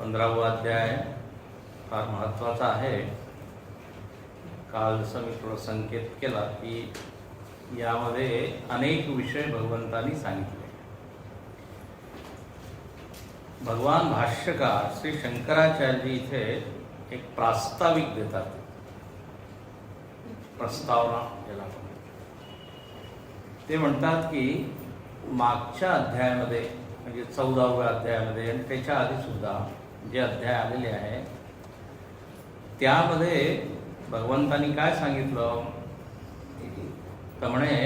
15वा अध्याय फार महत्त्वाचा आहे. काल जसं मी थोडं संकेत केला की यामध्ये अनेक विषय भगवंतांनी सांगितले. भगवान भाष्यकार श्री शंकराचार्य इथे एक प्रास्ताविक देतात, प्रस्तावना ज्याला ते म्हणतात की मागच्या अध्यायामध्ये म्हणजे 14व्या अध्यायामध्ये आणि त्याच्या आधी सुद्धा जे अध्याय आलेले आहे त्यामध्ये भगवंतांनी काय सांगितलं तर म्हणे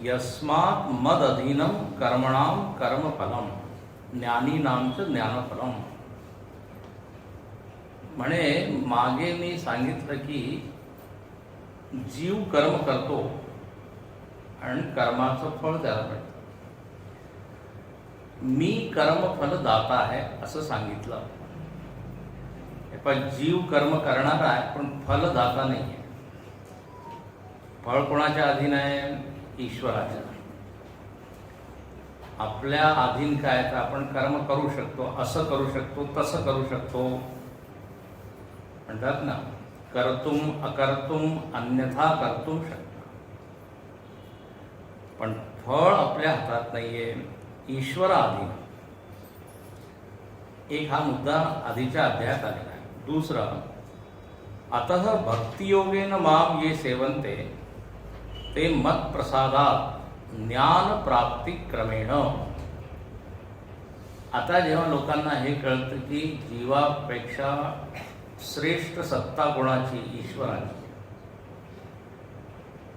यस्मात् मद अधीनम कर्मणाम कर्मफलम ज्ञानीनांच ज्ञानफलम. म्हणे मागे मी सांगितलं की जीव कर्म करतो आणि कर्माचं फळ त्याला मिळतं. मी कर्मफल दाता आहे असं सांगितलं. पण जीव कर्म करणारा आहे पण फल दाता नाही आहे. फळ कोणाच्या अधीन आहे? ईश्वराच्या. आपल्या अधीन काय तर आपण कर्म करू शकतो, असं करू शकतो, तसं करू शकतो. म्हणतात ना कर्तुम अकर्तुम अन्यथा कर्तुम शकता. पण फळ आपल्या हातात नाहीये, ईश्वराधीन. एक हा मुद्दा आधीच्या अध्यायात आलेला आहे. दुसरा, अतः भक्तियोगेन माम ये सेवन्ते ते मत प्रसादात ज्ञान प्राप्ती क्रमेण. आता जेव्हा लोकांना हे कळतं की जीवापेक्षा श्रेष्ठ सत्ता कोणाची? ईश्वराची.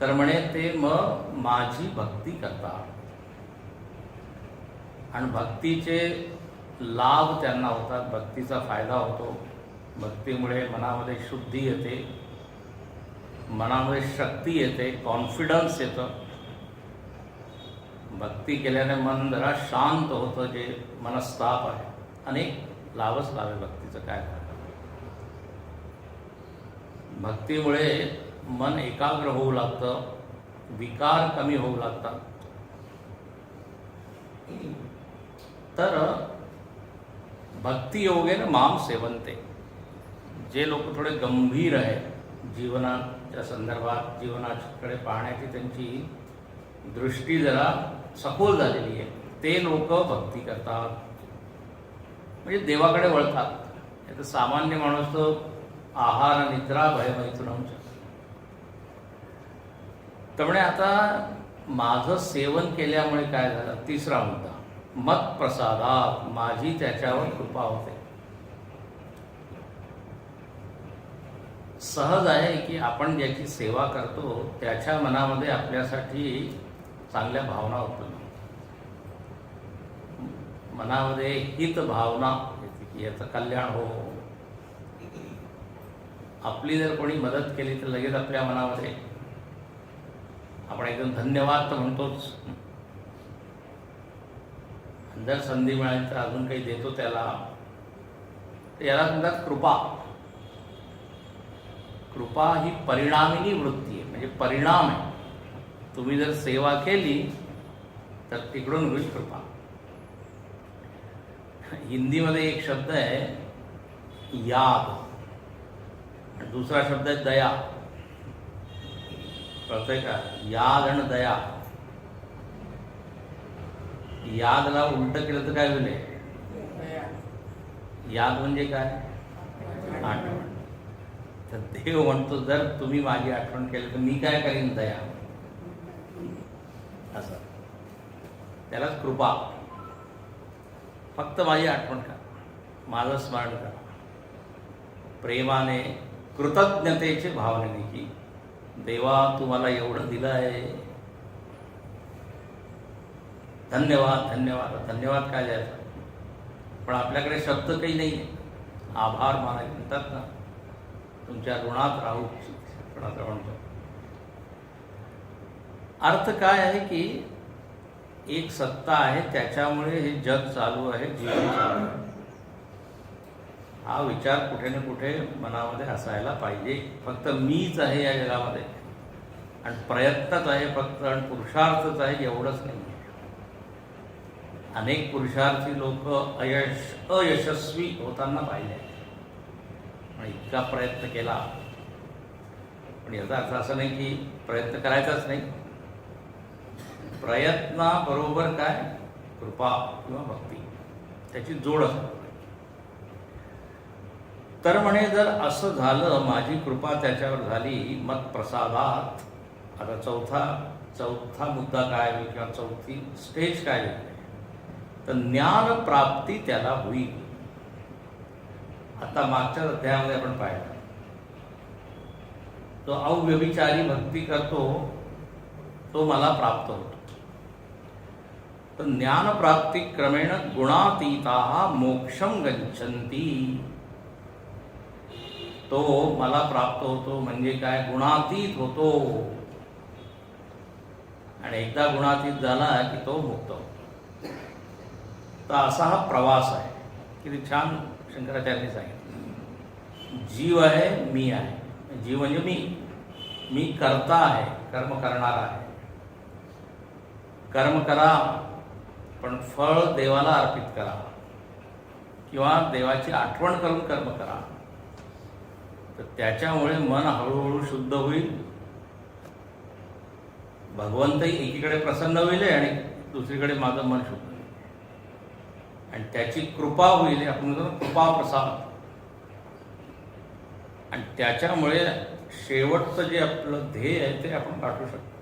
तर म्हणे ते मग माझी भक्ती करतात आणि भक्तीचे लाभ त्यांना होतात, भक्तीचा फायदा होतो. भक्तीमुळे मनामध्ये शुद्धी येते, मनामध्ये शक्ती येते, कॉन्फिडन्स येतं. भक्ती केल्याने मन जरा शांत होतं, जे मनस्ताप आहे. अनेक लाभच लाभ आहे भक्तीचं. काय भक्तीमुळे मन एकाग्र होऊ लागतं, विकार कमी होऊ लागतात. तर भक्ती योगेन माम सेवन्ते. जे लोक थोडे गंभीर आहे जीवनाच्या संदर्भात, जीवनाकडे पाहण्याची त्यांची दृष्टी जरा सखोल झालेली आहे, ते लोक भक्ती करतात म्हणजे देवाकडे वळतात. आता सामान्य माणूस तो आहार निद्रा भयमैथुनम. त्यामुळे आता माझं सेवन केल्यामुळे काय झालं? तिसरा मुद्दा, मत प्रसादात माझी त्याच्यावर कृपा होते. सहज आहे की आपण ज्याची सेवा करतो त्याच्या मनामध्ये आपल्यासाठी चांगल्या भावना उत्पन्न होतात. मनामध्ये हित भावना येते की याचं कल्याण हो. आपली जर कोणी मदत केली तर लगेच आपल्या मनामध्ये आपण एकदम धन्यवाद तर म्हणतोच. जर संधी मिळाली तर अजून काही देतो त्याला. याला म्हणतात कृपा. कृपा ही परिणामिनी वृत्ती आहे, म्हणजे परिणाम आहे. तुम्ही जर सेवा केली तर तिकडून होईल कृपा. हिंदीमध्ये एक शब्द आहे याद, आणि दुसरा शब्द आहे दया. कळतंय का? याद आणि दया. यादला उलट केलं तर काय होईल? याद म्हणजे काय? आठवण. तर देव म्हणतो जर तुम्ही माझी आठवण केली तर मी काय करीन? दया. असं त्यालाच कृपा. फक्त माझी आठवण करा, माझं स्मरण करा प्रेमाने, कृतज्ञतेचे भावनेने की देवा तुम्हाला एवढं दिलं आहे, धन्यवाद धन्यवाद. धन्यवाद काय द्यायचा? पण आपल्याकडे शब्द काही नाही आहे. आभार मानायचे म्हणतात ना, तुमच्या ऋणात राहू ऋणात म्हणतो. अर्थ काय आहे की एक सत्ता आहे त्याच्यामुळे हे जग चालू आहे, जीवन चालू आहे. हा विचार कुठे ना कुठे मनामध्ये असायला पाहिजे. फक्त मीच आहे या जगामध्ये आणि प्रयत्नच आहे फक्त आणि पुरुषार्थच आहे एवढंच नाही. अनेक पुरुषार्थी लोक अयशस्वी होताना पाहिले आहेत. इतका प्रयत्न केला, पण याचा अर्थ असं नाही की प्रयत्न करायचाच नाही. प्रयत्नाबरोबर काय कृपा किंवा भक्ती त्याची जोड असते. तर म्हणे जर असं झालं, माझी कृपा त्याच्यावर झाली, मत प्रसादात. आता चौथा मुद्दा काय होईल किंवा चौथी स्टेज काय होईल, तर ज्ञान प्राप्ती त्याला होईल. आता मागच्या अध्यायामध्ये आपण पाहिलं, तो अव्यभिचारी भक्ती करतो तो मला प्राप्त होतो. तर ज्ञानप्राप्ती क्रमेण गुणातीता मोक्षम गच्छन्ति. तो मला प्राप्त होतो म्हणजे काय, गुणातीत होतो. आणि एकदा गुणातीत झाला की तो मुक्त होतो. तर असा हा प्रवास आहे. किती छान शंकराचार्यांनी सांगितलं. जीव आहे, मी आहे. जीव म्हणजे मी कर्ता आहे, कर्म करणारा आहे. कर्म करा, पण फळ देवाला अर्पित करा किंवा देवाची आठवण करून कर्म करा. तर त्याच्यामुळे मन हळूहळू शुद्ध होईल. भगवंतही एकीकडे प्रसन्न होईल आणि दुसरीकडे माझं मन शुद्ध होईल. आणि त्याची कृपा होईल, आपण म्हणतो कृपा प्रसाद. आणि त्याच्यामुळे शेवटचं जे आपलं ध्येय आहे ते आपण गाठू शकतो.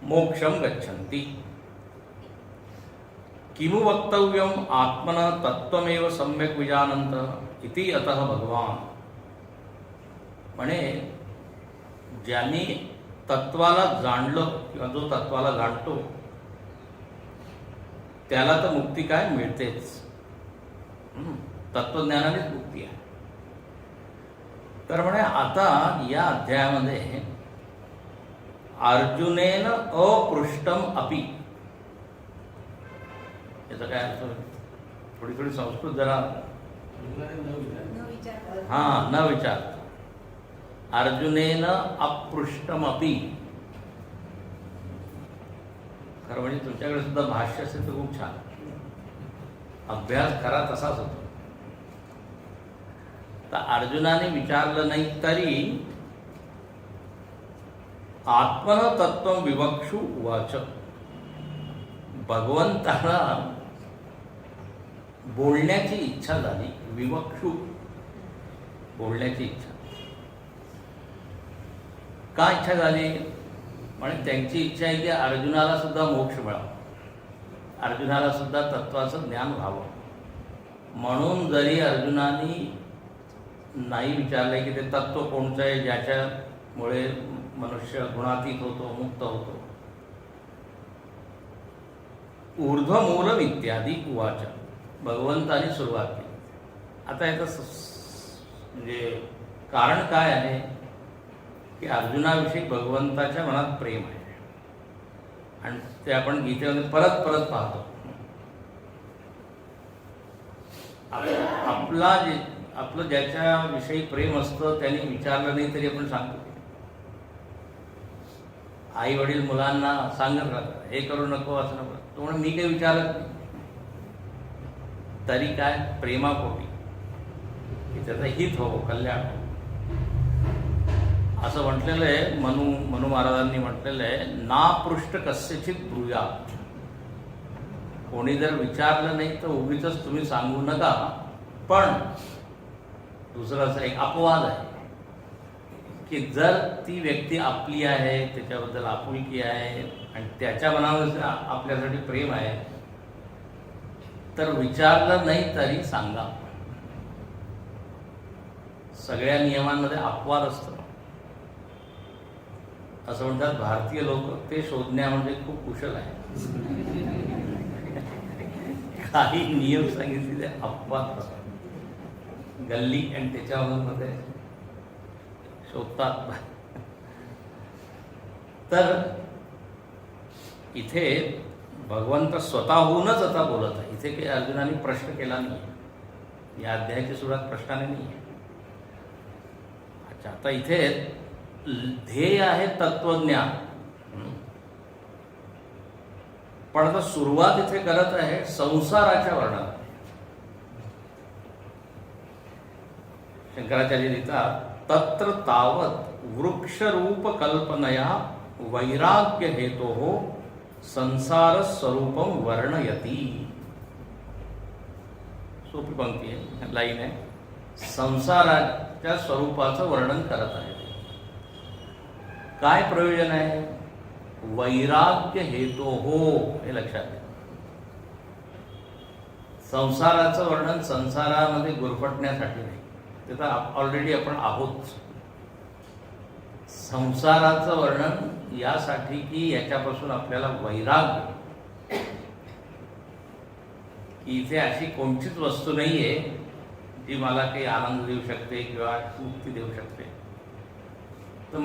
मोक्षम गच्छन्ति. किमु वक्तव्यम आत्मन तत्त्वमेव सम्यक विजानंत इति अतः भगवान. म्हणे ज्यांनी तत्वाला जाणलं किंवा जो तत्वाला जाणतो त्याला तर मुक्ती काय मिळतेच. तत्वज्ञानानेच मुक्ती आहे. तर म्हणे आता या अध्यायामध्ये अर्जुनेन अपृष्टम अपि, याचा काय अर्थ? थोडी संस्कृत जरा न विचार. अर्जुनेन अपृष्टमपि. खरं म्हणजे तुमच्याकडे सुद्धा भाष्य असेल तर खूप छान. अभ्यास खरा तसाच होतो. तर अर्जुनाने विचारलं नाही तरी आत्मन तत्व विवक्षु उवाच. भगवंताला बोलण्याची इच्छा झाली. विवक्षु, बोलण्याची इच्छा. का इच्छा झाली? म्हणजे त्यांची इच्छा आहे की अर्जुनाला सुद्धा मोक्ष मिळावा, अर्जुनाला सुद्धा तत्वाचं ज्ञान व्हावं. म्हणून जरी अर्जुनाने नाही विचारले की ते तत्व कोणतं आहे ज्याच्यामुळे मनुष्य गुणातीत होतो, मुक्त होतो, ऊर्ध्वमूलम इत्यादी उवाच. भगवंताने सुरुवात केली. आता याचं म्हणजे कारण काय आहे की अर्जुनाविषयी भगवंताच्या मनात प्रेम आहे. आणि ते आपण गीतेमध्ये परत परत पाहतो. आपलं ज्याच्याविषयी प्रेम असतं त्याने विचारलं नाही तरी आपण सांगतो. आई वडील मुलांना सांगत राहतात, हे करू नको, असं नको. तो म्हणून मी काही विचारत नाही तरी काय, प्रेमापोटी की त्याचं हित हो, कल्याण हो. असं म्हटलेलं आहे. मनु महाराजांनी म्हटलेलं आहे, नापृष्ट कस्यचित ब्रूयात. कोणी जर विचारलं नाही तर उगीच तुम्ही सांगू नका. पण दुसराचा एक अपवाद आहे की जर ती व्यक्ती आपली आहे, त्याच्याबद्दल आपुलकी आहे आणि त्याच्या मनावर आपल्यासाठी प्रेम आहे, तर विचारलं नाही तरी सांगा. सगळ्या नियमांमध्ये अपवाद असतो. असं म्हणतात भारतीय लोक ते शोधण्यामध्ये खूप कुशल आहे. काही नियम सांगितलेले अपवाद असतात. गल्ली आणि त्याच्यामध्ये शोधतात. तर इथे भगवंत स्वतःहूनच आता बोलत आहे. इथे काही अर्जुनाने प्रश्न केला नाही. या अध्यायाची सुरुवात प्रश्नाने नाही आहे. अच्छा, आता इथे ध्येय आहे तत्वज्ञान. पण आता सुरुवात इथे करत आहे संसाराच्या वर्णनात. शंकराचार्य लिहितात, तत्र तावत वृक्षरूप कल्पनया वैराग्य हेतोः संसार स्वरूपम वर्णयती. सोपी पंक्ती आहे, लाईन आहे. संसाराच्या स्वरूपाचं वर्णन करत आहे. काय प्रयोजन आहे? वैराग्य हेतोः, हे लक्षात घ्या. संसाराचं वर्णन संसारामध्ये गुरफटण्यासाठी नाही, ते तर ऑलरेडी आपण आहोत. संसाराचं वर्णन यासाठी की याच्यापासून आपल्याला वैराग्य, की इथे अशी कोणतीच वस्तू नाही आहे जी मला काही आनंद देऊ शकते किंवा मुक्ती देऊ शकते. तर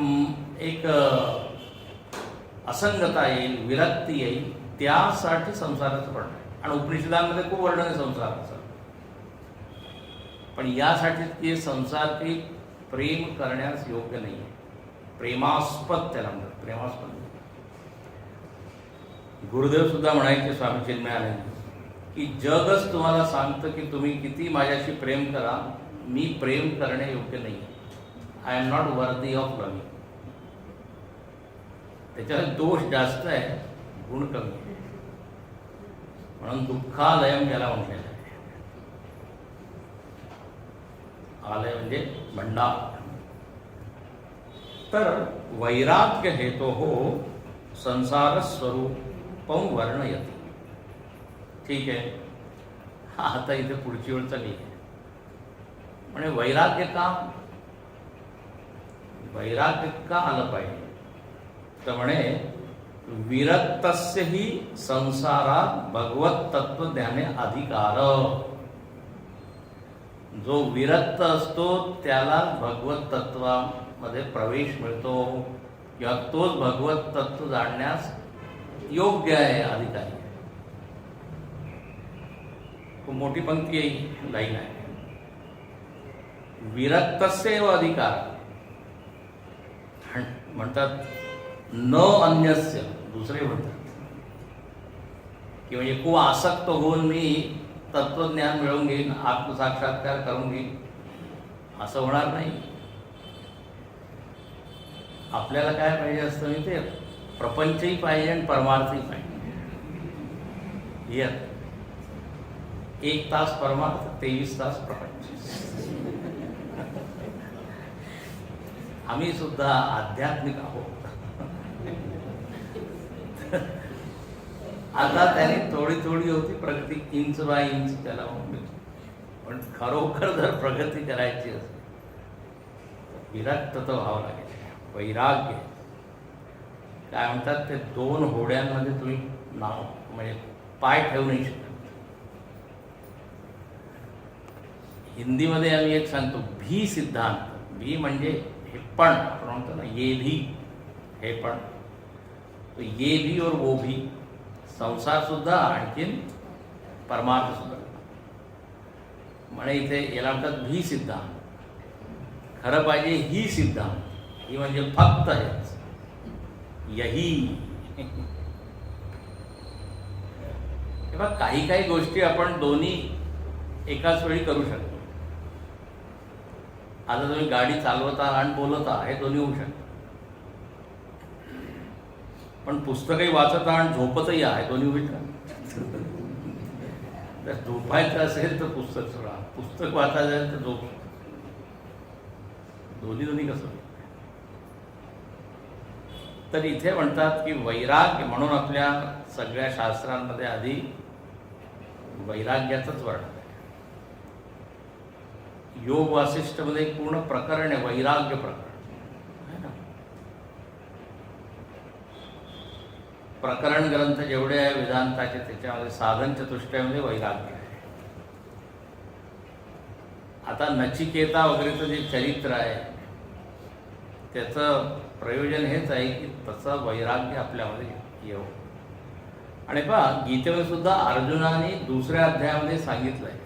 एक असंगता येईल, विरक्ती येईल, त्यासाठी संसाराचं वर्णन आहे. आणि उपनिषदांमध्ये खूप वर्णन आहे संसाराचं. पण यासाठी की संसार काही प्रेम करण्यास योग्य नाही आहे, प्रेमास्पद त्याला म्हणतात, प्रेमास्पद. गुरुदेव सुद्धा म्हणायचे स्वामी चिन्मयानंद की जगच तुम्हाला सांगतं की तुम्ही किती माझ्याशी प्रेम करा, मी प्रेम करणे योग्य नाही. I am not worthy of loving. त्याच्यात दोष जास्त आहे, गुण कमी आहे. म्हणून दुःखालयम याला म्हटलेलं आहे. आलय म्हणजे भंडार. तर वैराग्य हेतोः संसार स्वरूपम वर्णयति. ठीक आहे. आता इथे पुढची वेळ चालली आहे. म्हणजे वैराग्य का, वैराग्य का आलं पाहिजे? तर म्हणे विरक्तस्य ही संसारात भगवत तत्वज्ञाने अधिकार. जो विरक्त असतो त्याला भगवत तत्वामध्ये प्रवेश मिळतो किंवा तोच भगवत तत्व जाणण्यास योग्य आहे, अधिकारी आहे. खूप मोठी पंक्ती आहे, लाईन आहे. विरक्तस्य एव अधिकार म्हणतात, न अन्यस्य, दुसरे म्हणतात की म्हणजे खूप आसक्त होऊन मी तत्वज्ञान मिळवून घेईन, आत्मसाक्षात्कार करून घेईन, असं होणार नाही. आपल्याला काय पाहिजे असतं मी ते प्रपंचही पाहिजे आणि परमार्थही पाहिजे. 1 तास परमार्थ, 23 तास प्रपंच. आम्ही सुद्धा आध्यात्मिक आहोत. आता त्याने थोडी थोडी होती प्रगती, इंच बाय इंच त्याला म्हणतो. पण खरोखर जर प्रगती करायची असेल विरक्त तर व्हावं लागेल. वैराग्य काय म्हणतात, ते 2 होड्यांमध्ये तुम्ही नाव म्हणजे पाय ठेवू नाही शकत. हिंदीमध्ये आम्ही एक सांगतो भी सिद्धांत. भी म्हणजे हे पण, आपण म्हणतो ना ये भी, हे पण. तो ये भी और वो भी, संसार सुद्धा आणखीन परमार्थ सुद्धा. म्हणे इथे याला म्हणतात भी सिद्धांत. खरं पाहिजे ही सिद्धांत. ही म्हणजे फक्त हेच, यही. तेव्हा काही काही गोष्टी आपण दोन्ही एकाच वेळी करू शकतो. आता तुम्ही गाडी चालवता आणि बोलता, हे दोन्ही होऊ शकतं. पण पुस्तकही वाचता आणि झोपतही आहे, दोन्ही होईल का? जर झोपायचं असेल तर पुस्तक सोडा, पुस्तक वाचायचं असेल तर झोप. दोन्ही कसं होईल? तर इथे म्हणतात की वैराग्य, म्हणून आपल्या सगळ्या शास्त्रांमध्ये आधी वैराग्याचंच वर्णन आहे. योग वासिष्ठमध्ये एक पूर्ण प्रकरण आहे, वैराग्य प्रकरण आहे ना. प्रकरण ग्रंथ जेवढे आहे वेदांताचे, त्याच्यामध्ये साधन चतुष्टयामध्ये वैराग्य आहे. आता नचिकेता वगैरेचं जे चरित्र आहे त्याचं प्रयोजन हेच आहे की तसं वैराग्य आपल्यामध्ये येऊ. आणि पहा, गीतेमध्ये सुद्धा अर्जुनाने 2ऱ्या अध्यायामध्ये सांगितलं आहे,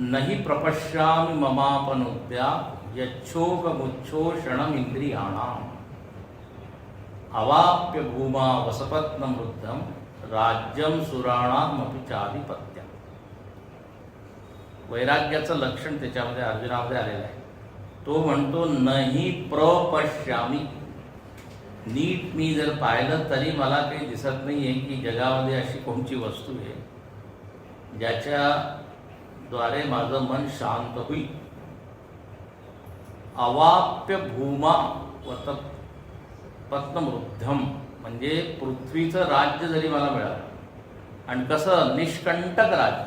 नहि प्रपश्यामि ममापनुद्या यच्छोकमुच्छोषणम इंद्रियाणाम. अवाप्य भूमा वसपत्न वृद्धम राज्यम सुराणामपि चाधिपत्यम. वैराग्याचं लक्षण त्याच्यामध्ये अर्जुनामध्ये आलेलं आहे. तो म्हणतो नाही प्रपश्यामी, नीट मी जर पाहिलं तरी मला काही दिसत नाही आहे की जगामध्ये अशी कोणची वस्तू आहे ज्याच्याद्वारे माझं मन शांत होईल. अवाप्य भूमा पत्नमृद्धम म्हणजे पृथ्वीचं राज्य जरी मला मिळालं, आणि कसं निष्कंटक राज्य,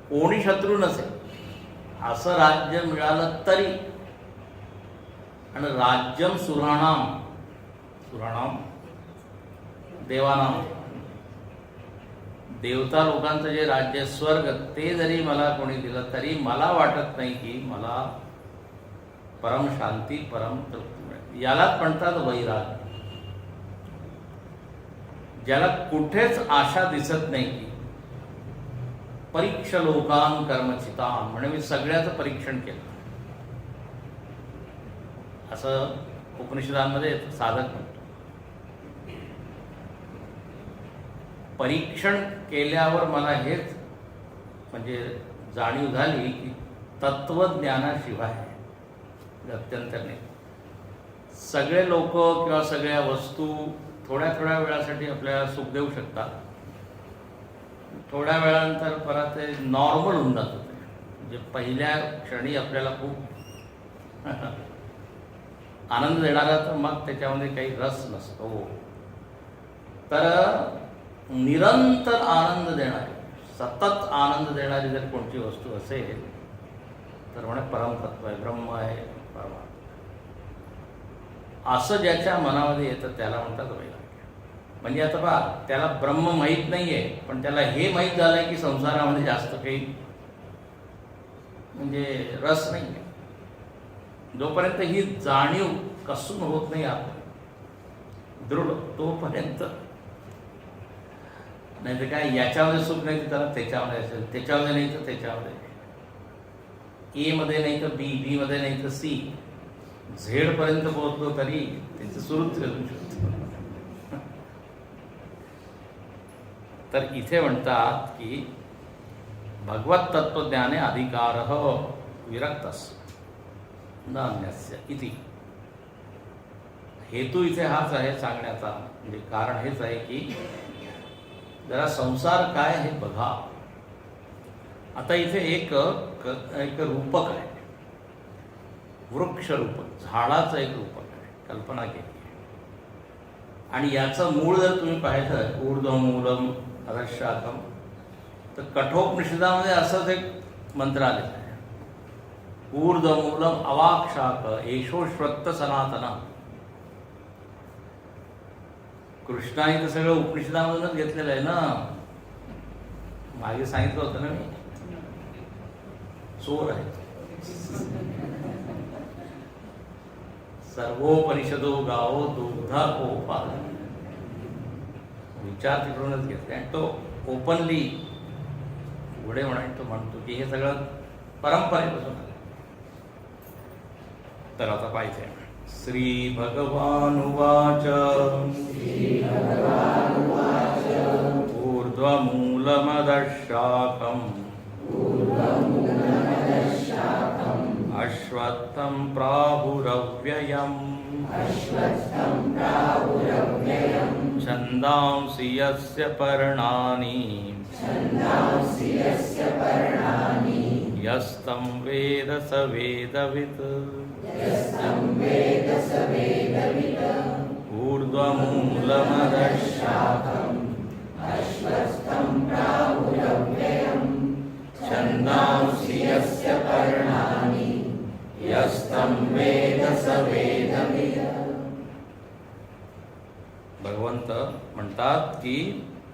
कोणी शत्रू नसेल असं राज्य मिळालं तरी, आणि राज्यम सुराणाम, सुराणाम देवानाम, देवता लोकांचं जे राज्य स्वर्ग ते जरी मला कोणी दिलं तरी मला वाटत नाही की मला परम शांती परम तृप्ती मिळेल. यालाच म्हणतात वैराग्य. ज्याला कुठेच आशा दिसत नाही की परीक्ष लोकान कर्मचितान, म्हणजे मी सगळ्याचं परीक्षण केलं असं उपनिषदांमध्ये साधक म्हणतो. परीक्षण केल्यावर मला हेच म्हणजे जाणीव झाली की तत्वज्ञानाशिवाय गत्यंतर नाही. सगळे लोक किंवा सगळ्या वस्तू थोड्या थोड्या वेळासाठी आपल्याला सुख देऊ शकतात, थोड्या वेळानंतर परत ते नॉर्मल होऊन जातं. म्हणजे पहिल्या क्षणी आपल्याला खूप आनंद देणारा, तर मग त्याच्यामध्ये काही रस नसतो. तर निरंतर आनंद देणारी, सतत आनंद देणारी जर कोणती वस्तू असेल तर म्हणे परमतत्व आहे, ब्रह्म आहे, परमात्मा. असं ज्याच्या मनामध्ये येतं त्याला म्हणतात वैराग्य. म्हणजे आता पहा, त्याला ब्रह्म माहीत नाही आहे, पण त्याला हे माहीत झालं आहे की संसारामध्ये जास्त काही म्हणजे रस नाही आहे. जोपर्यंत ही जाणीव कसून होत नाही आपण दृढ, तोपर्यंत नाही तर काय याच्यामध्ये सुख नाही तर त्याला त्याच्यामध्ये असेल, त्याच्यामध्ये नाही तर त्याच्यामध्ये, ए मध्ये नाही तर बी, बी मध्ये नाही तर सी, झेड पर्यंत पोहोचलो तरी त्याचं सुरूच करू शकतो. तर इथे म्हणतात की भगवत तत्वज्ञाने अधिकारः विरक्तस्य न अन्यस्य इति. हेतू इथे हाच आहे सांगण्याचा, म्हणजे कारण हेच आहे की जरा संसार काय हे बघा. आता इथे एक रूपक आहे, वृक्ष रूपक, झाडाचं एक रूपक आहे, कल्पना केली. आणि याचं मूळ जर तुम्ही पाहिलं ऊर्ध्वमूलम अधःशाखम, तर कठोपनिषदामध्ये असंच एक मंत्र आलेला आहे, ऊर्ध्वमूलम अवाक्षाक एषोश्वत्त सनातन. कृष्णाने तर सगळं उपनिषदामधूनच घेतलेलं आहे ना. मागे सांगितलं होतं ना मी, चोर आहे. सर्वोपनिषदो गावो दुग्धा कोपा, विचार तिकडूनच घेतले. आणि तो ओपनली पुढे तो म्हणतो की हे सगळं परंपरेपासून आलं. तर आता पाहिजे श्री भगवान उवाच ऊर्ध्वमूलमदशाकम् अश्वत्थं प्राहुरव्ययम् छन्दांसि यस्य पर्णानि यस्तं वेद स वेदवित् ऊर्ध्वमूलमदशाकम् छन्दांसि यस्य पर्णानि यस्तं वेद स वेदवित्. भगवंत म्हणतात की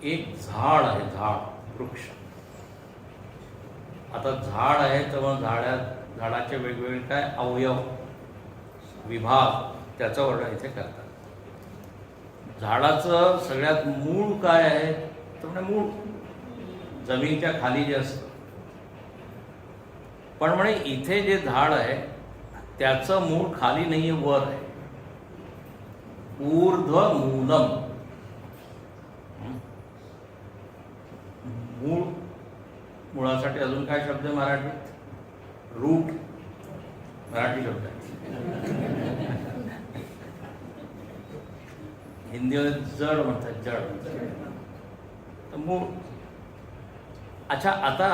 एक झाड आहे, झाड, वृक्ष. आता झाड आहे तर मग झाडाचे वेगवेगळे काय अवयव, विभाग, त्याचं वर्णन इथे करतात. झाडाचं सगळ्यात मूळ काय आहे तर म्हणजे मूळ जमिनीच्या खाली जे असतं. पण म्हणे इथे जे झाड आहे त्याचं मूळ खाली नाही आहे, वर आहे. ऊर्ध्वमूलम. मूळ, मुळासाठी अजून काय शब्द आहे मराठीत? रूट, मराठी शब्द आहे. हिंदीमध्ये जड म्हणतात, जड म्हणतात. तर मूळ. अच्छा, आता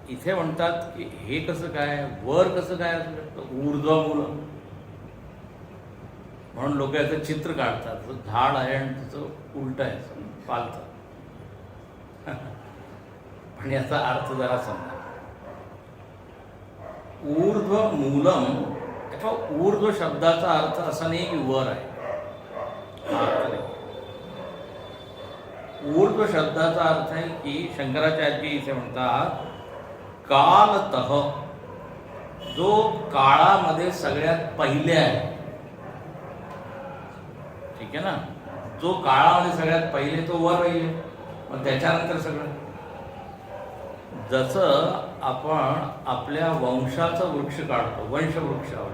इथे म्हणतात की हे कसं काय, वर कसं काय असू शकतं ऊर्ध्वमूलम. म्हणून लोक याचं चित्र काढतात, झाड आहे आणि त्याचं उलट आहे, पालतं. पण याचा अर्थ जरा समजा. ऊर्ध्वमूलम, त्याचा ऊर्ध्व शब्दाचा अर्थ असा नाही की वर आहे, हा अर्थ नाही. ऊर्ध्व शब्दाचा अर्थ आहे की शंकराचार्य इथे म्हणतात कालतः, जो काळामध्ये सगळ्यात पहिले आहे. ठीक आहे ना, जो काळामध्ये सगळ्यात पहिले तो वर राहील, मग त्याच्यानंतर सगळं. जसं आपण आपल्या वंशाचं वृक्ष काढतो, वंशवृक्षावर,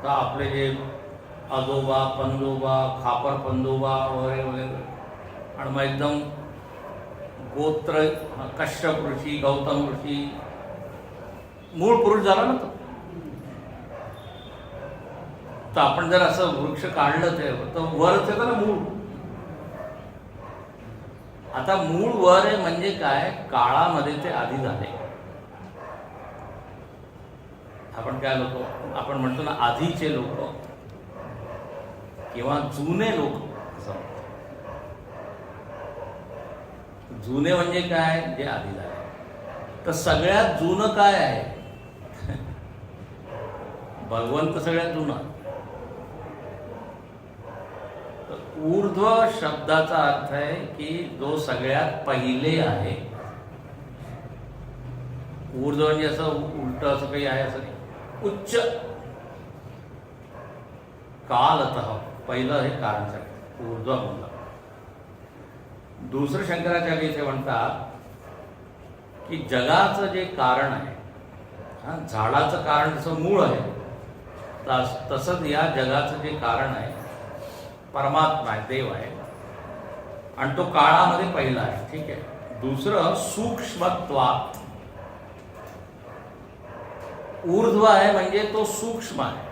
तर आपले जे आजोबा, पंजोबा, खापर पंजोबा वगैरे वगैरे, आणि मग एकदम गोत्र कश्यप ऋषी, गौतम ऋषी, मूळ पुरुष झाला ना तो. तर आपण जर असं वृक्ष काढलं तर वरच येतं ना मूळ. आता मूळ वर आहे म्हणजे काय, काळामध्ये ते आधी झाले. आपण काय लोक, आपण म्हणतो ना आधीचे लोक किंवा जुने लोक, असं म्हणतो. जुने म्हणजे काय, जे आधी झाले. तर सगळ्यात जुनं काय आहे? भगवंत सगळ्यात जुना. ऊर्ध्व शब्दाचा अर्थ आहे की जो सगळ्यात पहिले आहे. ऊर्ध्व म्हणजे असं उलट असं काही आहे असं नाही, उच्च. कालतः, पहिलं हे कारण सांगतात ऊर्ध्वमूलम. दुसरं शंकराचार्य इथे म्हणतात की जगाचं जे कारण आहे, झाडाचं कारण जसं मूळ आहे, तसंच या जगाचं जे कारण आहे परमात्मा आहे, देव आहे, आणि तो काळामध्ये पहिला आहे. ठीक आहे. दुसरं सूक्ष्मत्वात, ऊर्ध्व आहे म्हणजे तो सूक्ष्म आहे.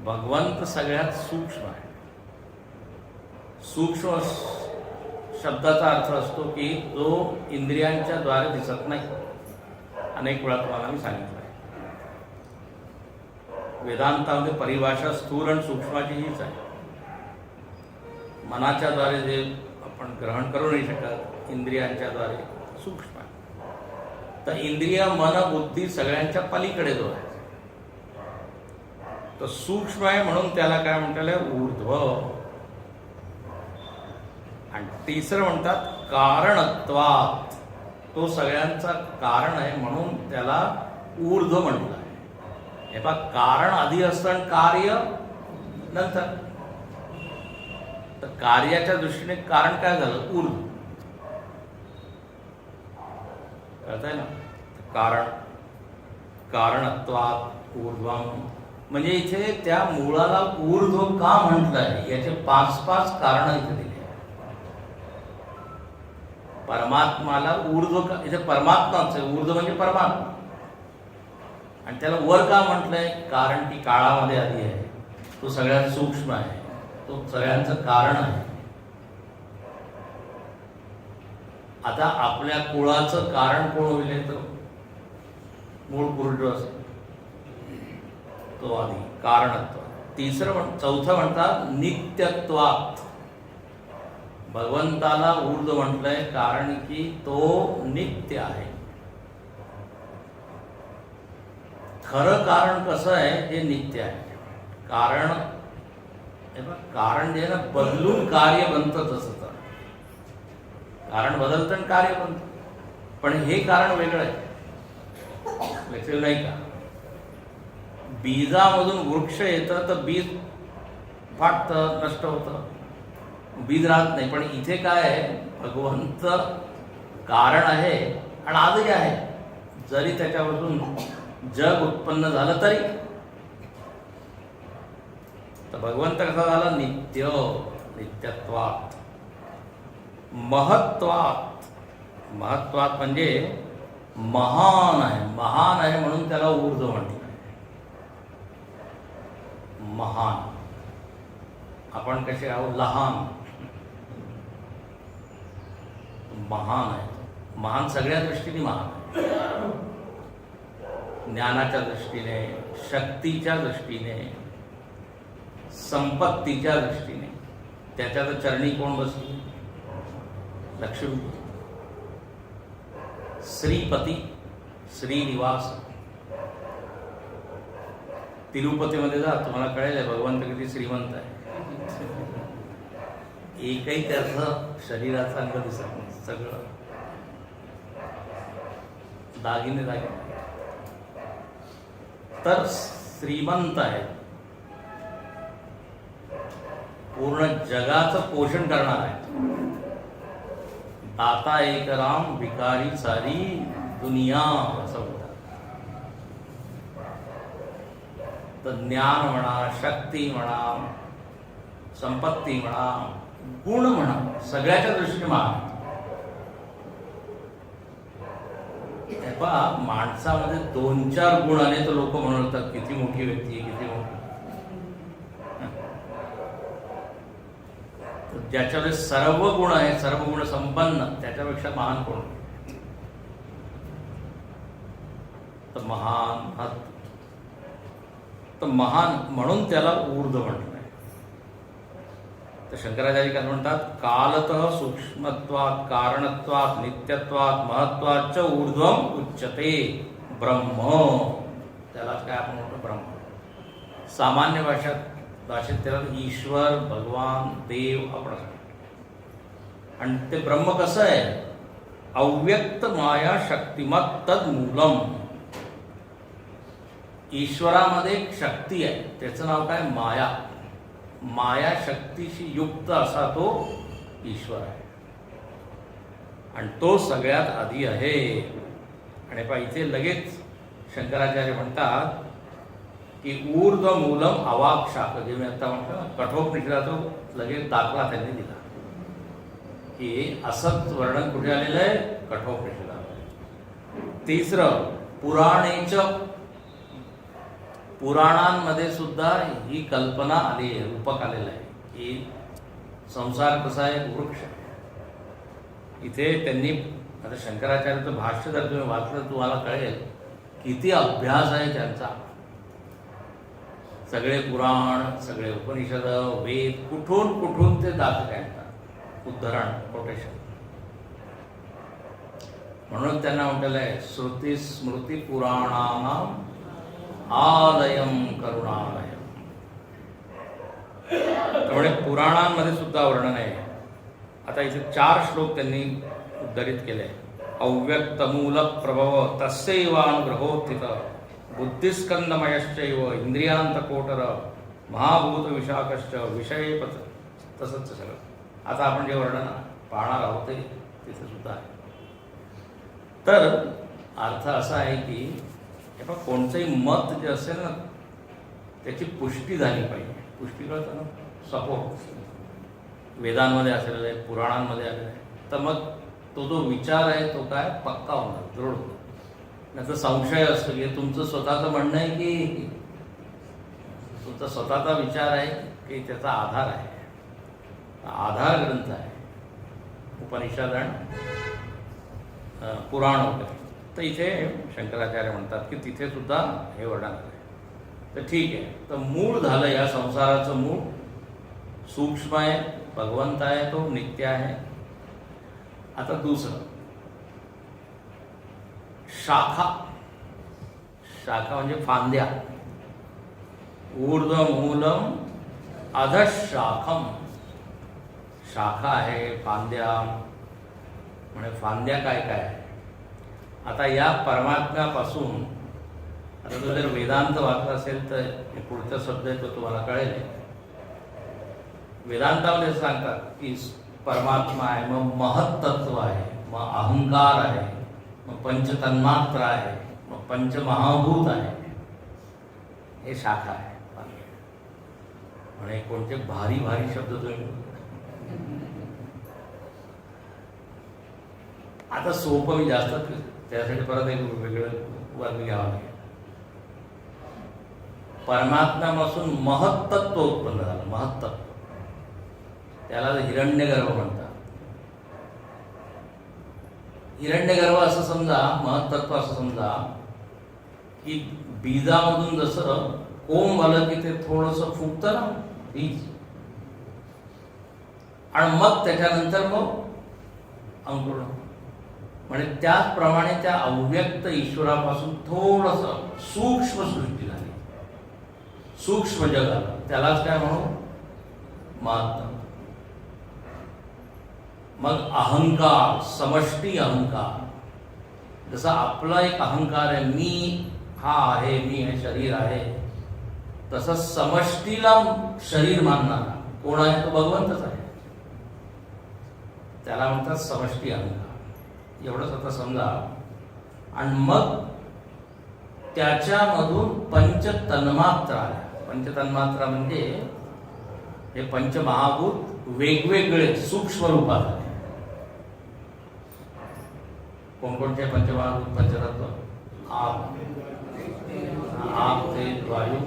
भगवंत सगळ्यात सूक्ष्म आहे. सूक्ष्म शब्दाचा अर्थ असतो की जो इंद्रियांच्या द्वारे दिसत नाही. अनेक वेळा तुम्हाला मी सांगितलं आहे. वेदांतामध्ये परिभाषा स्थूल आणि सूक्ष्माची हीच आहे. मनाच्या द्वारे जे आपण ग्रहण करू नाही शकत, इंद्रियांच्या द्वारे सूक्ष्म आहे. तर इंद्रिय, मन, बुद्धी सगळ्यांच्या पलीकडे जो आहे तो सूक्ष्म आहे, म्हणून त्याला काय म्हणतात, ऊर्ध्व. आणि तिसरं म्हणतात कारणत्वात, तो सगळ्यांचा कारण आहे म्हणून त्याला ऊर्ध्व म्हटलं आहे. हे पहा, कारण आधी असतं आणि कार्य नंतर. तर कार्याच्या दृष्टीने कारण काय झालं, ऊर्ध्व. कळतंय ना. कारण, कारणत्वात ऊर्ध्वम, म्हणजे इथे त्या मुळाला ऊर्ध्व का म्हटलं आहे याचे 5-5 कारण इथे दिले. परमात्माला ऊर्ध्व का, इथे परमात्माच आहे, ऊर्ध्व म्हणजे परमात्मा. आणि त्याला वर का म्हटलंय, कारण की काळामध्ये आधी आहे, तो सगळ्यात सूक्ष्म आहे, तो सगळ्यांचं कारण आहे. आता आपल्या कुळाचं कारण कोण होईल, तर मूळ पुरुष जो असेल तो आधी, कारणत्व. चौथं म्हणतात नित्यत्वात. भगवंताला ऊर्ध्व म्हटलंय कारण की तो नित्य आहे. खरं कारण कसं आहे, जे नित्य आहे. कारण, कारण जे ना बदलून कार्य बनतं, तसं तर कारण बदलतं आणि कार्य बनतं. पण हे कारण वेगळं आहे. लक्षात नाही का, बीजामधून वृक्ष येतं तर बीज फाटतं, नष्ट होतं, बीज राहत नाही. पण इथे काय आहे, भगवंत कारण आहे आणि आजही आहे. जरी त्याच्यापासून जग उत्पन्न झालं तरी तर भगवंत कसा झाला? नित्य, नित्यत्वात. महत्वात, महत्वात म्हणजे महान आहे. महान आहे म्हणून त्याला ऊर्ध्व म्हटलं. महान. आपण कसे आहोत? लहान. महान आहे. महान सगळ्या दृष्टीने महान आहे. ज्ञानाच्या दृष्टीने, शक्तीच्या दृष्टीने, संपत्तीच्या दृष्टीने. त्याच्यात चरणी कोण बसली? लक्ष्मी. श्रीपती, श्रीनिवास. तिरुपतीमध्ये जा, तुम्हाला कळेल भगवंत किती श्रीमंत आहे. एकही त्याचं शरीराचा अंग दिसत नाही, सगळं दागिने दागिने. तर श्रीमंत आहे, पूर्ण जगाचं पोषण करणार आहे. दाता एक राम, भिकारी सारी दुनिया, असं म्हणतात. तर ज्ञान म्हणा, शक्ती म्हणा, संपत्ती म्हणा, गुण म्हणा, सगळ्याच्या दृष्टीने महान. पहा, माणसामध्ये 2-4 गुणाने तर लोक म्हणतात किती मोठी व्यक्ती आहे, किती मोठी. ज्याच्याकडे सर्व गुण आहे, सर्व गुण संपन्न, त्याच्यापेक्षा महान कोण? तर महान. तर महान म्हणून त्याला ऊर्ध्व म्हटलं. तर शंकराचार्य काय म्हणतात? कालतः सूक्ष्मत्वात् कारणत्वात् नित्यत्वात् महत्त्वाच्च ऊर्ध्वम उच्यते ब्रह्म. त्यालाच काय आपण म्हणतो? ब्रह्म. सामान्य भाषेत त्याला ईश्वर, भगवान, देव आपण म्हणतो. आणि ते ब्रह्म कसं आहे? अव्यक्त माया शक्तिमत तद मूलम. ईश्वरामध्ये एक शक्ती आहे, त्याचं नाव काय? माया. माया शक्तीशी युक्त असा तो ईश्वर आहे, आणि तो सगळ्यात आधी आहे. आणि पहा, इथे लगेच शंकराचार्य म्हणतात की ऊर्ध्व मूलम अवाक शाख. जे मी आता म्हणतो ना, कठोपनिषदाचा लगेच दाखला त्यांनी दिला की असंच वर्णन कुठे आलेलं आहे? कठोपनिषदात. तिसरं, पुराणेच. पुराणांमध्ये सुद्धा ही कल्पना आली आहे, रूपक आलेलं आहे की संसार कसा आहे? वृक्ष. इथे त्यांनी, आता शंकराचार्याचं भाष्य जर तुम्ही वाचलं तुम्हाला कळेल किती अभ्यास आहे त्यांचा. सगळे पुराण, सगळे उपनिषद, वेद, कुठून कुठून ते दाखले आणतात, उद्धरण, कोटेशन. म्हणून त्यांना म्हटलेलं आहे श्रुती स्मृती पुराणानाम आलयम करुणालयम. त्यामुळे पुराणांमध्ये सुद्धा वर्णन आहे. आता इथे 4 श्लोक त्यांनी उद्धरित केले. अव्यक्त मूल प्रभव तस्यैवानुग्रहोत्थित बुद्धिस्कंदमयश्चैव इंद्रियांतकोटर महाभूत विशाखश्च विषय तसंच सगळं. आता आपण जे वर्णन पाहणार आहोत ते तिथे सुद्धा आहे. तर अर्थ असा आहे की कोणतंही मत जे असेल ना, त्याची पुष्टी झाली पाहिजे. पुष्टी कळतं ना, सपोर्ट वेदांमध्ये असलेलं आहे, पुराणांमध्ये आलेलं आहे. तर मग तो जो विचार आहे तो काय? पक्का होणार, दृढ होणार. नाही तर संशय असतो की तुमचं स्वतःचं म्हणणं आहे की तुमचा स्वतःचा विचार आहे की त्याचा आधार आहे. आधार ग्रंथ आहे उपनिषद आणि पुराण वगैरे. तर इथे शंकराचार्य म्हणतात की तिथे सुद्धा हे वर्णन आहे. तर ठीक आहे. तर मूळ झालं या संसाराचं मूळ सूक्ष्म आहे, भगवंत आहे, तो नित्य आहे. आता दुसरं शाखा. शाखा म्हणजे फांद्या. ऊर्ध्व मूलम अधशाखम. शाखा आहे, फांद्या. म्हणजे फांद्या काय काय आहे? आता या परमात्म्यापासून, आता तो जर वेदांत वाचला असेल तर पुढचा शब्द आहे तो तुम्हाला कळेल. वेदांतामध्ये सांगतात की परमात्मा आहे, मग महत्तत्व आहे, मग अहंकार आहे, मग पंचतन्मात्र आहे, मग पंचमहाभूत आहे. हे शाखा आहे. म्हणे कोणते भारी भारी शब्द तुम्ही. आता सोपं मी जास्त त्यासाठी परत एक वेगळं वर्ग घ्यावा लागेल. परमात्म्यापासून महत्तत्व उत्पन्न झालं. महत्तत्व त्याला हिरण्यगर्भ म्हणतात. हिरण्यगर्भ असं समजा, महत्तत्व असं समजा की बीजामधून जसं कोंब आलं की ते थोडंसं फुगतं ना बीज, आणि मग त्याच्यानंतर मग अंकुरण. म्हणजे त्याचप्रमाणे त्या अव्यक्त ईश्वरापासून थोडंसं सूक्ष्म सृष्टी झाली, सूक्ष्म जग आलं. त्यालाच काय म्हणू, महत्तत्व. मग अहंकार, समष्टी अहंकार. जसा आपला एक अहंकार आहे, मी हा आहे, मी हे शरीर आहे, तसं समष्टीला शरीर मानणारा कोण आहे, तो भगवंतच आहे. त्याला म्हणतात समष्टी अहंकार. एवढंच आता समजा. आणि मग त्याच्यामधून पंचतन्मात्रा आल्या. पंचतन्मात्रा म्हणजे हे पंचमहाभूत वेगवेगळे सूक्ष्म रूपात आले. कोणकोणते पंचमहाभूत, पंचतत्व? आप, तेज वायू,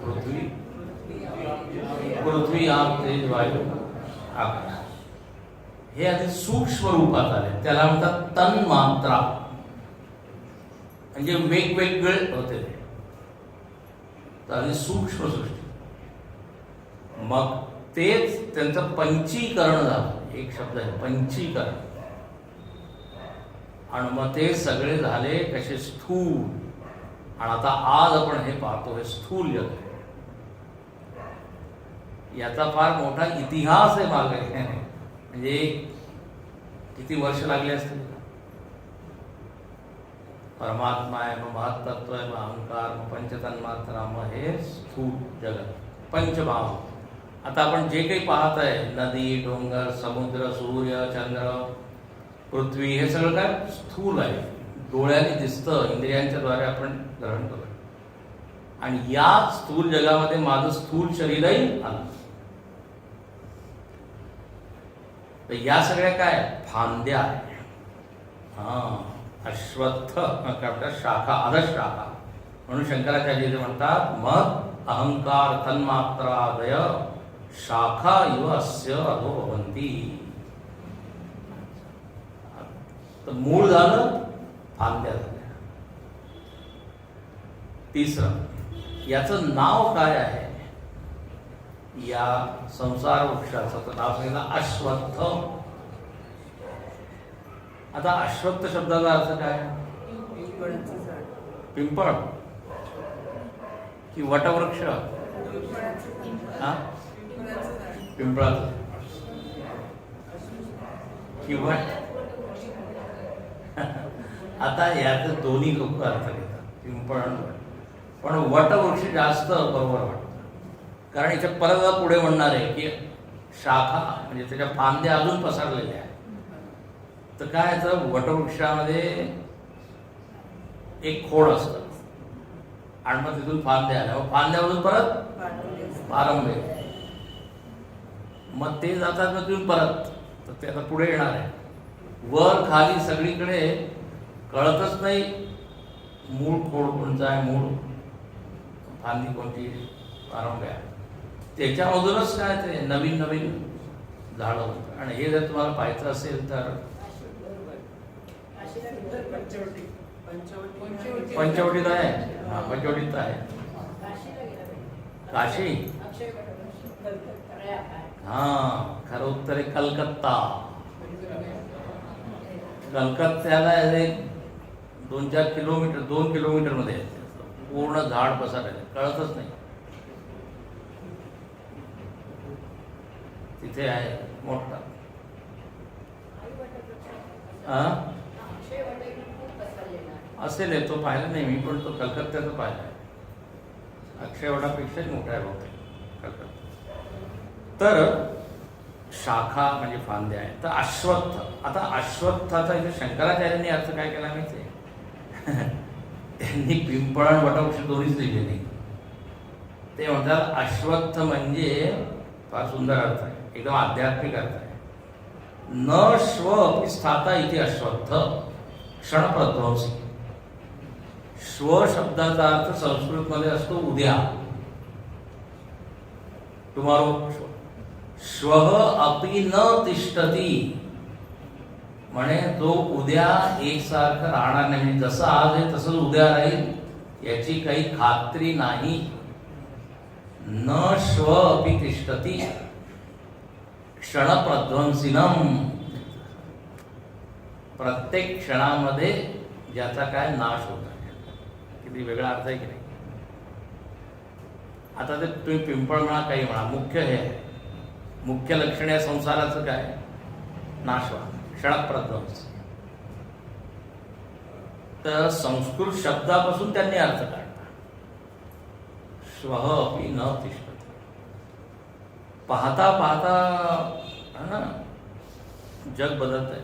पृथ्वी, पृथ्वी आप तेज वायू आकाश. हे आधी सूक्ष्म रूपात आले. त्याला म्हणतात तन्मात्रा. म्हणजे वेगवेगळे होते ते. तर आधी सूक्ष्म सृष्टी. मग तेच त्यांचं पंचीकरण झालं. एक शब्द आहे पंचीकरण. आणि मग ते सगळे झाले कसे, स्थूल. आणि आता आज आपण हे पाहतो, हे स्थूल जग आहे. याचा फार मोठा इतिहास आहे मागे. म्हणजे किती वर्ष लागले असतील. परमात्मा आहे, मग महत्तत्व आहे, मग अहंकार, मग पंचतन्मात्रा, मग हे स्थूल जगत, पंचभाव. आता आपण जे काही पाहत आहे, नदी, डोंगर, समुद्र, सूर्य, चंद्र, पृथ्वी, हे सगळं काय स्थूल आहे. डोळ्याने दिसतं, इंद्रियांच्या द्वारे आपण ग्रहण करतो. आणि या स्थूल जगामध्ये माझं स्थूल शरीरही आलं. तर या सगळ्या काय फांद्या आहे. अश्वत्थ शाखा, अधशाखा. म्हणून शंकराचार्य म्हणतात, मग अहंकार तन्मात्रादय शाखा इव अस्य अधो भवन्ति. तर मूळ झालं, फांद्या झाल्या. तिसरं, याचं नाव काय आहे या संसार वृक्षाचं? तर नाव सांगितलं अश्वत्थ. आता अश्वत्थ शब्दाचा अर्थ काय? पिंपळ की वटवृक्ष? पिंपळाचं कि वट? आता याचे दोन्ही लोक अर्थ घेतात, पिंपळ आणि वट. पण वटवृक्ष जास्त बरोबर वाटतं. कारण याच्या परत पुढे म्हणणार आहे की शाखा म्हणजे त्याच्या फांद्या अजून पसरलेल्या आहेत. तर काय, तर वटवृक्षामध्ये एक खोड असतं आणि मग तिथून फांद्या आल्या, मग फांद्यामधून परत पारंब्य, मग ते जातात मग तिथून परत. तर ते आता पुढे येणार आहे. वर खाली सगळीकडे कळतच नाही मूळ खोड कोणता आहे, मूळ फांदी कोणती, पारंब्या. त्याच्यामधूनच काय ते नवीन नवीन झाडं होतं. आणि हे जर तुम्हाला पाहायचं असेल तर पंचवटीत आहे. हा, पंचवटीत आहे. काशी, हा, खरं उत्तर आहे कलकत्ता. कलकत्त्याला 2-4 किलोमीटर, 2 किलोमीटर मध्ये पूर्ण झाड पसरलेलं, कळतच नाही. तिथे आहे मोठा. असेल, तो पाहिला नाही मी, पण तो कलकत्त्याचा पाहिला आहे. अक्षयवटापेक्षाही मोठा आहे बहुतेक कलकत्ता. तर शाखा म्हणजे फांद्या आहे. तर अश्वत्थ. आता अश्वत्थाचा इथे शंकराचार्यांनी अर्थ काय केला माहिती आहे? त्यांनी पिंपळ आणि वटवृक्ष दोन्हीच लिहिले नाही. ते म्हणतात अश्वत्थ म्हणजे फार सुंदर अर्थ आहे, एकदम आध्यात्मिक अर्थ आहे. न श्व अपि स्थाता इथे अश्वत्थ क्षणप्रध्वंसी. श्व शब्दाचा अर्थ संस्कृतमध्ये असतो उद्या, टुमॉरो. श्वः अपि न तिष्ठती म्हणे तो उद्या एकसारखं राहणार नाही. म्हणजे जसं आज आहे तसंच उद्या राहील याची काही खात्री नाही. न श्व अपि तिष्ठती क्षणप्रध्वंसिनम. प्रत्येक क्षणामध्ये ज्याचा काय नाश होत आहे. किती वेगळा अर्थ आहे की नाही. आता ते तुम्ही पिंपळ म्हणा काही म्हणा, मुख्य हे आहे, मुख्य लक्षण या संसाराचं काय, नाशवा, क्षणप्रध्वंस. तर संस्कृत शब्दापासून त्यांनी अर्थ काढला. श्वः अपि न तिष्ठति. पाहता पाहता ना जग बदलत आहे.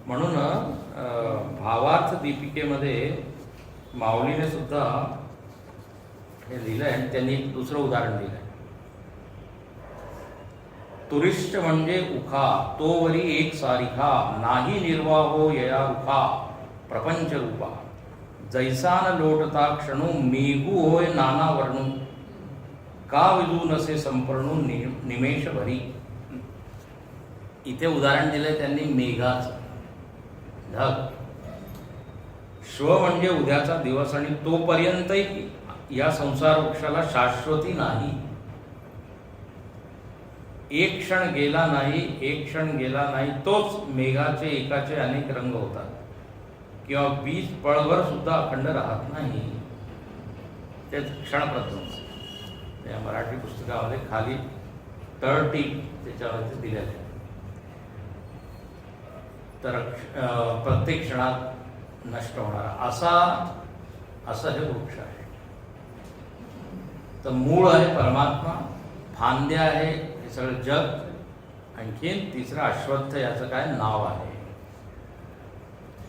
म्हणून भावार्थ दीपिकेमध्ये माऊलीने सुद्धा हे लिहिलंय आणि त्यांनी एक दुसरं उदाहरण दिलंय. तुरिष्ट म्हणजे उखा, तो वरी एक सारिखा, नाही निर्वाहो यया उखा प्रपंच रूपा. जैसान लोटता क्षणू, मेघू होय नाना वर्णू, का विदू नसे संपर्णू निमेष भरी. इथे उदाहरण दिलंय त्यांनी मेघाचं. ढग. श्व म्हणजे उद्याचा दिवस आणि तोपर्यंतही या संसार वृक्षाला शाश्वती नाही. एक क्षण गेला नाही, एक क्षण गेला नाही, तोच मेघाचे एकाचे अनेक रंग होतात. किंवा बीज पळभर सुद्धा अखंड राहत नाही. तेच क्षणप्रध्वंस. या मराठी पुस्तकामध्ये खाली तळटीप त्याच्यावरती दिलेलं आहे. तर प्रत्येक क्षणात नष्ट होणारा असा हे वृक्ष आहे. तर मूळ आहे परमात्मा, फांद्या आहे हे सगळं जग, आणखीन तिसरं अश्वत्थ याचं काय नाव आहे.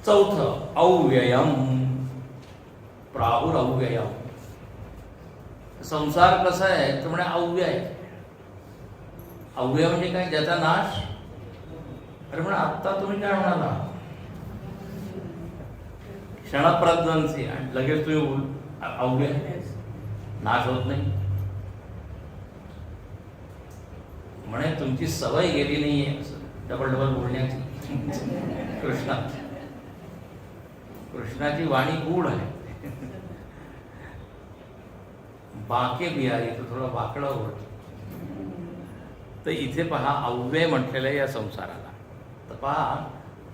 चौथं अव्ययम, प्राहुरव्ययम. संसार कसा आहे तर म्हणे अव्यय आहे. अव्यय म्हणजे काय, ज्याचा नाश. अरे म्हणा आत्ता तुम्ही काय म्हणाला, क्षणप्रध्वंसी, आणि लगेच तुम्ही अव्यय, नाश होत नाही. म्हणे तुमची सवय गेली नाहीये डबल डबल बोलण्याची. कृष्णाची वाणी गूढ आहे. बाके बिहारी तो थोडा वाकडा होत. तर इथे पहा अव्यय म्हटलेलं आहे या संसाराला. तर पहा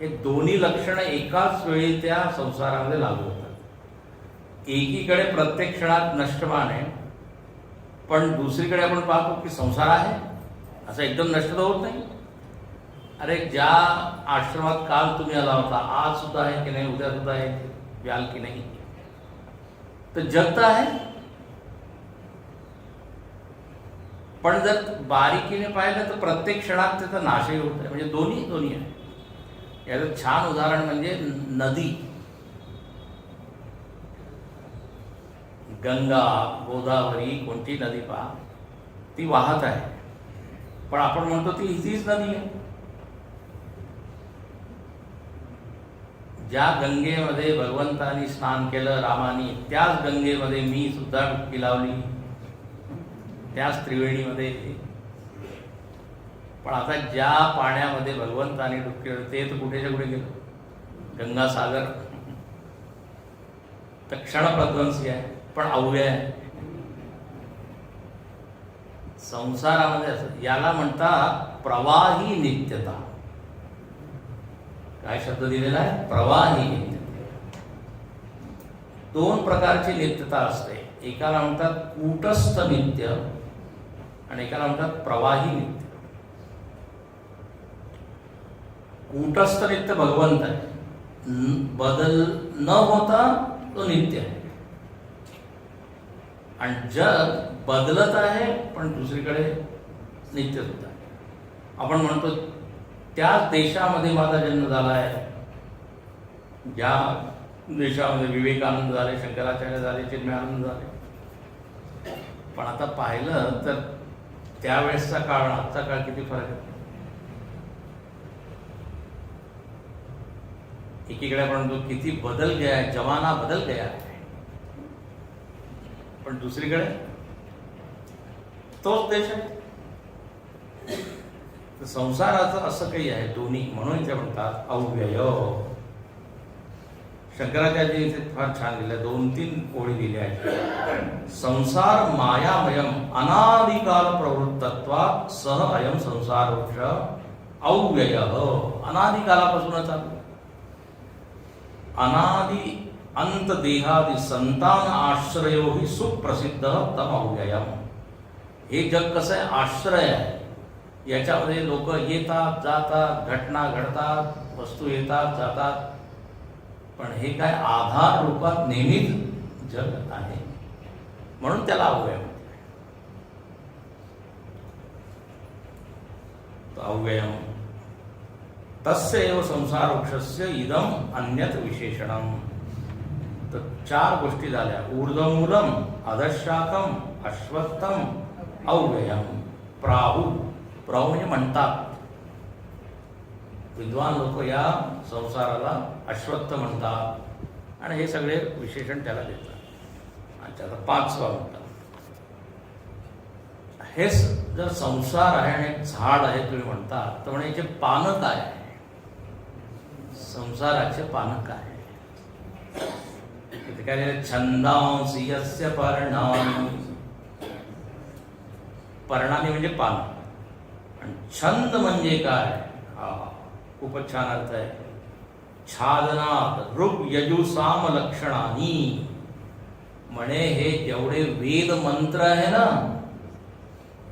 हे दोन्ही लक्षणं एकाच वेळी त्या संसारामध्ये लागू होतात. एकीकडे प्रत्येक क्षणात नष्टमान आहे, पण दुसरीकडे आपण पाहतो की संसार आहे असं एकदम नष्ट होत नाही. अरे ज्या आश्रमात काल तुम्ही आला होता, आज सुद्धा आहे की नाही, उद्या सुद्धा आहे, व्याल की नाही. तर जग तर आहे, पण जर बारीकीने पाहिलं तर प्रत्येक क्षणात त्याचा नाशही होत आहे. म्हणजे दोन्ही आहे. याचं छान उदाहरण म्हणजे नदी. गंगा, गोदावरी, कोणती नदी पहा, ती वाहत आहे, पण आपण म्हणतो ती तीच नदी आहे. ज्या गंगेमध्ये भगवंतानी स्नान केलं रामानी, त्याच गंगेमध्ये मी सुद्धा डुबकी लावली, त्याच त्रिवेणीमध्ये. पण आता ज्या पाण्यामध्ये भगवंताने डुबकी लावली ते तर कुठेच्या कुठे गेलं, गंगासागर. तर क्षणप्रध्वंसी आहे, पण अव्यय आहे. संसारामध्ये असं याला म्हणतात प्रवाही नित्यता. काय शब्द दिलेला आहे, प्रवाही नित्यता. दोन प्रकारची नित्यता असते. एकाला म्हणतात कूटस्थ नित्य आणि एकाला म्हणतात प्रवाही नित्य. कूटस्थ नित्य भगवंत आहे, बदल न होता तो नित्य आहे. आणि जग बदलत आहे पण दुसरीकडे नित्य होत आहे. आपण म्हणतो त्याच देशामध्ये माझा जन्म झाला आहे, ज्या देशामध्ये विवेकानंद झाले, शंकराचार्य झाले, चिन्मयानंद झाले, पण आता पाहिलं तर त्यावेळेसचा काळ आजचा काळ किती फरक आहे. एकीकडे म्हणतो किती बदल गया है, जमाना बदल गया है, पण दुसरीकडे तोच देश आहे. तर संसाराचं असं काही आहे दोन्ही, म्हणून ते म्हणतात अव्यय. शंकराचार्य इथे फार छान लिहिलं, 2-3 ओळी दिल्या आहेत. संसार मायामयम अनादिकाल प्रवृत्तत्वात् सह अयम संसार वृक्ष अव्यय. अनादिकालापासूनच चालू, अनादि अंत देहादि संतान आश्रयो ही सुप्रसिद्ध तम अव्ययम. हे जग कसं आहे, आश्रय आहे. याच्यामध्ये लोक येतात जातात, घटना घडतात, वस्तू येतात जातात, पण हे काय आधार रूपात नेहमीच जग आहे, म्हणून त्याला अव्यय म्हणतात. अव्ययम तस्य एव संसार वृक्षस्य इदम अन्यत विशेषणम. तर 4 गोष्टी झाल्या, ऊर्ध्वमूलम, अधशाखम, अश्वत्थम, अव्ययम. प्राहु, प्राहु म्हणजे म्हणतात, विद्वान लोक या संसाराला अश्वत्थ म्हणतात, आणि हे सगळे विशेषण त्याला देतात. अच्छा, आता 5वा म्हणतात, हेच जर संसार आहे आणि एक झाड आहे तुम्ही म्हणतात, तर म्हणजे याचे पानं काय आहे, संसाराचे पानं काय आहे. काय लिहिलं, छंदांसी यस्य पर्णानि. पर्णानी म्हणजे पानं, आणि छंद म्हणजे काय, खूपच छान अर्थ आहे. छादनात ऋग यजु साम लक्षणानी. म्हणे हे जेवढे वेद मंत्र आहे ना,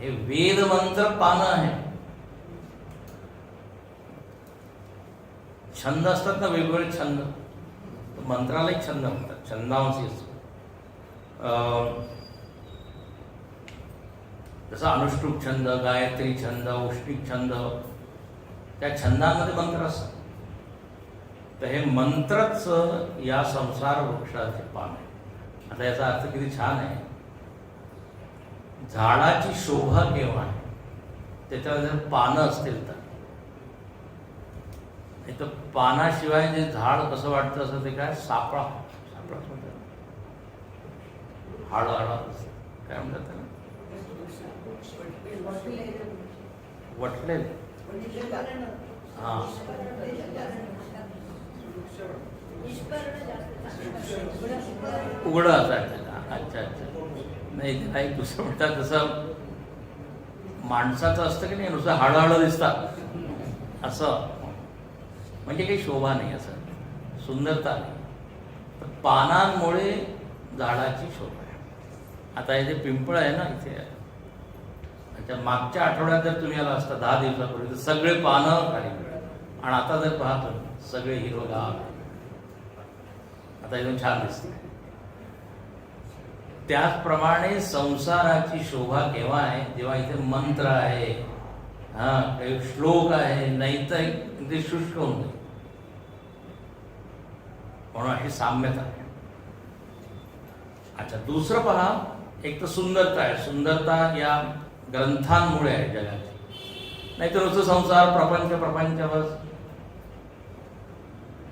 हे वेद मंत्र पानं आहे. छंद असतात ना, वेगवेगळे छंद, मंत्रालाही छंद म्हणतात, छंदांशी असतो. जसा अनुष्टुप छंद, गायत्री छंद, औष्णिक छंद, त्या छंदांमध्ये मंत्र असतात. तर हे मंत्रच या संसार वृक्षाचे पान आहे. आता याचा अर्थ किती छान आहे. झाडाची शोभा केव्हा आहे, त्याच्यावर जर पानं असतील तर. नाही तर पानाशिवाय जे झाड कसं वाटतं असं, ते काय सापळा, सापळाच म्हणतात, हाड हाड काय म्हणतात त्याला, वटले. हा, उघडं असायचं. अच्छा अच्छा, नाही नाही, दुसरं म्हणतात जसं माणसाचं असतं की नाही, नुसतं हाडं दिसतात असं, म्हणजे काही शोभा नाही, असं सुंदरता नाही. तर पानांमुळे झाडाची शोभा आहे. आता इथे पिंपळ आहे ना इथे, अच्छा, मागच्या आठवड्यात जर तुम्ही आला असता 10 दिवसापूर्वी, तर सगळे पानं खाली, आणि आता जर पाहतो सगळे हिरवगार, आता एकदम छान दिसते. त्याचप्रमाणे संसाराची शोभा केव्हा आहे, जेव्हा इथे मंत्र आहे, हा काही श्लोक आहे, नाही तर ते शुष्क होऊन जाईल. म्हणून अशी साम्यता आहे. अच्छा, दुसरं पहा, एक तर सुंदरता आहे. सुंदरता या ग्रंथांमुळे आहे जगाची, नाही तर नुसतं संसार प्रपंच प्रपंच बस.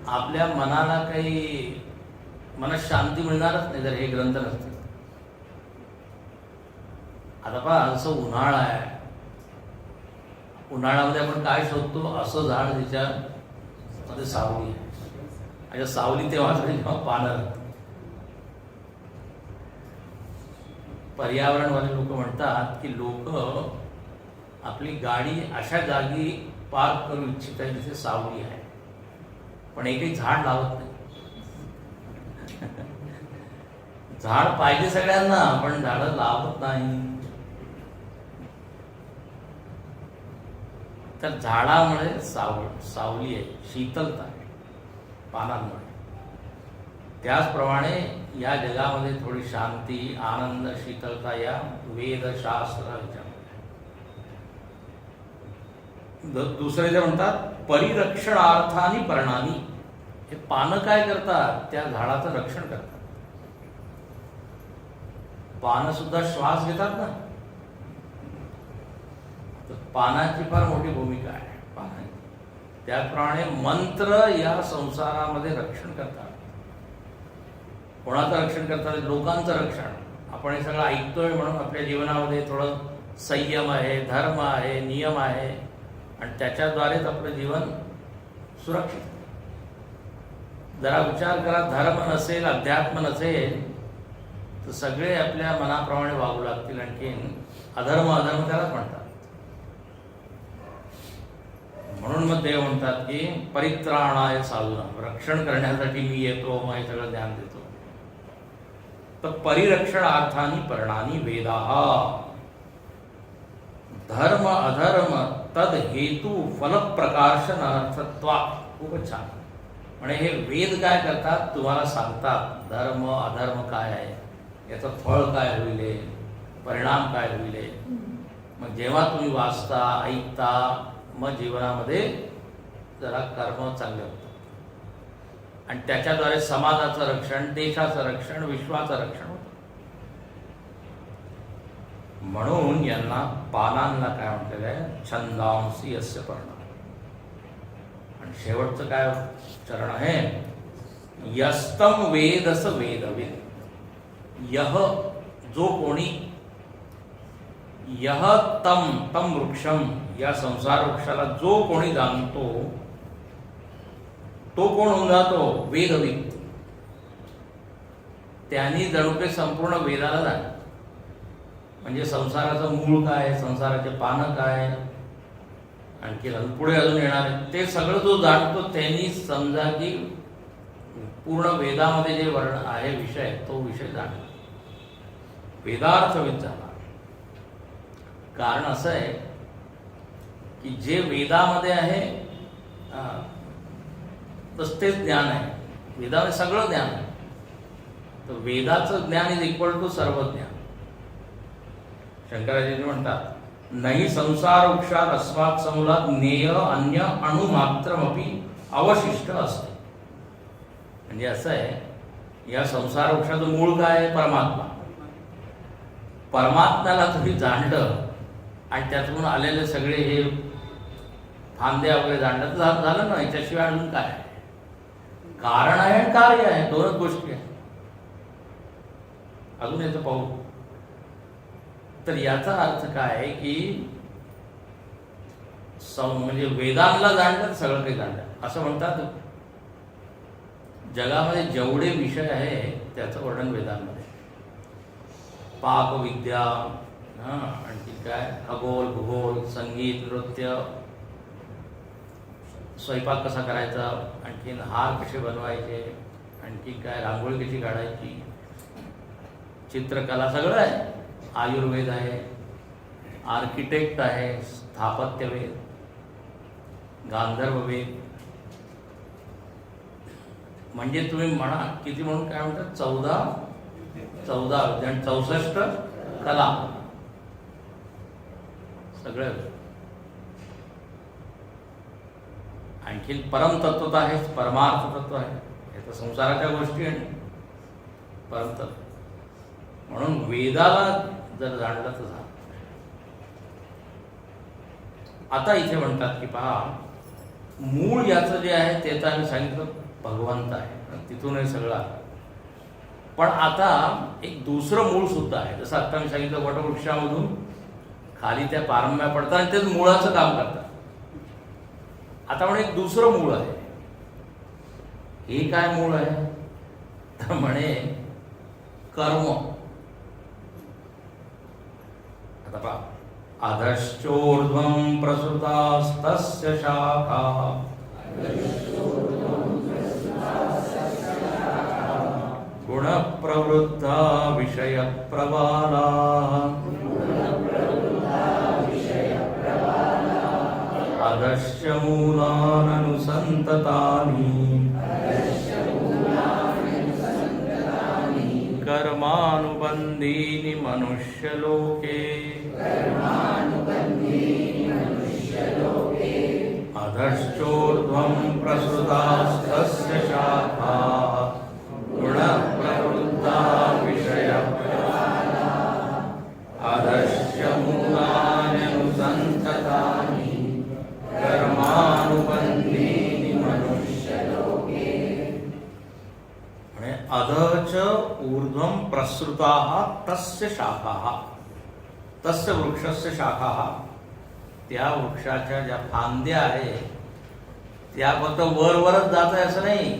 आपल्या मनाला काही, मनात शांती मिळणारच नाही जर हे ग्रंथ नसतील. आता पहा, जसं उन्हाळा आहे, उन्हाळ्यामध्ये आपण काय शोधतो, असं झाड ज्याच्यामध्ये सावली आहे. आणि सावली तेव्हा जेव्हा पानं. पर्यावरणवाले लोक म्हणतात की लोक आपली गाडी अशा जागी पार्क करू इच्छित आहे जिथे सावली आहे, पण एकही झाड लावत नाही. झाड पाहिजे सगळ्यांना, पण झाडं लावत नाही. तर झाडामुळे सावली आहे, शीतलता आहे पानांमुळे. त्याचप्रमाणे या जगामध्ये थोडी शांती, आनंद, शीतलता या वेदशास्त्राच्या. दुसरे जे म्हणतात परिरक्षणार्थानी पर्णानी. हे पानं काय करतात, त्या झाडाचं रक्षण करतात. पानं सुद्धा श्वास घेतात ना, तर पानाची फार मोठी भूमिका आहे पानाची. त्याप्रमाणे मंत्र या संसारामध्ये रक्षण करतात. कोणाचं रक्षण करतात? लोकांचं रक्षण. आपण हे सगळं ऐकतोय म्हणून आपल्या जीवनामध्ये थोडं संयम आहे, धर्म आहे, नियम आहे, आणि त्याच्याद्वारेच आपलं जीवन सुरक्षित आहे. जरा विचार करा, धर्म नसेल, अध्यात्म नसेल, तर सगळे आपल्या मनाप्रमाणे वागू लागतील. आणखीन अधर्म त्यालाच म्हणतात. म्हणून मग देव म्हणतात की परित्राणाय साधूनां, रक्षण करण्यासाठी मी येतो, मग हे सगळं ज्ञान देतो. तर परिरक्षणार्थानी पर्णानी वेदाः धर्म अधर्म तद हेतू फलप्रकाशनार्थत्वा. खूपच छान. म्हणजे हे वेद काय करतात? तुम्हाला सांगतात धर्म अधर्म काय आहे, याचं फळ काय होईल, परिणाम काय होईल. मग जेव्हा तुम्ही वाचता, ऐकता, मग जीवनामध्ये जरा कर्म चांगले होतं, आणि त्याच्याद्वारे समाजाचं रक्षण, देशाचं रक्षण, विश्वाचं रक्षण होतं. म्हणून यांना पानांना काय म्हटलेलं आहे? छंदांसी यस्य पर्ण. आणि शेवटचं काय चरण आहे? यस्तम वेदस वेदविद. यह जो कोणी, यह तम वृक्षम, या संसार वृक्षाला जो कोणी जाणतो, तो कोण होऊन जातो? वेदविद. त्यांनी जणू काही संपूर्ण वेदाला जाणलं. म्हणजे संसाराचं मूळ काय, संसाराचे पानं काय, आणखी पुढे अजून येणार आहे, ते सगळं जो जाणतो त्यांनी समजा की पूर्ण वेदामध्ये जे वर्ण आहे, विषय, तो विषय जाणला, वेदार्थविद झाला. कारण असं आहे की जे वेदामध्ये आहे तसं तेच ज्ञान आहे. वेदामध्ये सगळं ज्ञान आहे. तर वेदाचं ज्ञान इज इक्वल टू सर्व ज्ञान. शंकराचार्य म्हणतात नाही संसार वृक्षात अस्मात् समूलात ज्ञेय अन्य अणुमात्रमपि अवशिष्ट असते. म्हणजे असं आहे, या संसार वृक्षाचं मूळ काय आहे? परमात्मा. परमात्म्याला तुम्ही जाणलं आणि त्यातून आलेले सगळे हे फांद्या वगैरे जाणलं तर झालं ना. याच्याशिवाय अजून काय आहे? कारण आहे आणि कार्य आहे, दोनच गोष्टी आहेत. अजून याचं पाहू. तर याचा अर्थ काय आहे की म्हणजे वेदांना जाणलं सगळं काही जाणलं असं म्हणतात. जगामध्ये जेवढे विषय आहे त्याचं वर्णन वेदांमध्ये. पाकविद्या, आणखी काय, खगोल, भूगोल, संगीत, नृत्य, स्वयंपाक कसा करायचा, आणखीन हार कसे बनवायचे, आणखी काय, रांगोळी कशी काढायची, चित्रकला, सगळं आहे. आयुर्वेद आहे, आर्किटेक्ट आहे, स्थापत्यवेद, गांधर्ववेद. म्हणजे तुम्ही म्हणा किती म्हणून काय म्हणतात, 14 आणि 64 कला, सगळं. आणखीन परमतत्व आहे, परमार्थ तत्व आहे. हे तर संसाराच्या गोष्टी आणि परमतत्व. म्हणून वेदाला जर जाणलं तर झालं. आता इथे म्हणतात की पहा, मूळ याचं जे आहे ते तर आम्ही सांगितलं भगवंत आहे, तिथून हे सगळं आलं. पण आता एक दुसरं मूळ सुद्धा आहे. जसं आता मी सांगितलं वटवृक्षामधून खाली त्या पारंब्या पडतात आणि तेच मुळाचं काम करतात. आता म्हणे एक दुसरं मूळ आहे. हे काय मूळ आहे? तर म्हणे कर्म. आता पहा, अधश्चोर्ध्वं प्रसृतास्तस्य शाखा गुणप्रवृद्धा विषयप्रबाला अधश्च मूलाननुसन्ततानि कर्मानुबन्धीनि मनुष्यलोके अधश्चोर्ध्वं प्रसृतास्तस्य शाखा गुणप्रवृद्धा विषयप्रबाला अधच ऊर्ध्वं प्रसृताः तस्य शाखाः, तस्य वृक्षस्य शाखाः, त्या वृक्षाच्या ज्या फांद्या आहेत त्या फक्त वरवरच जात आहे असं नाही,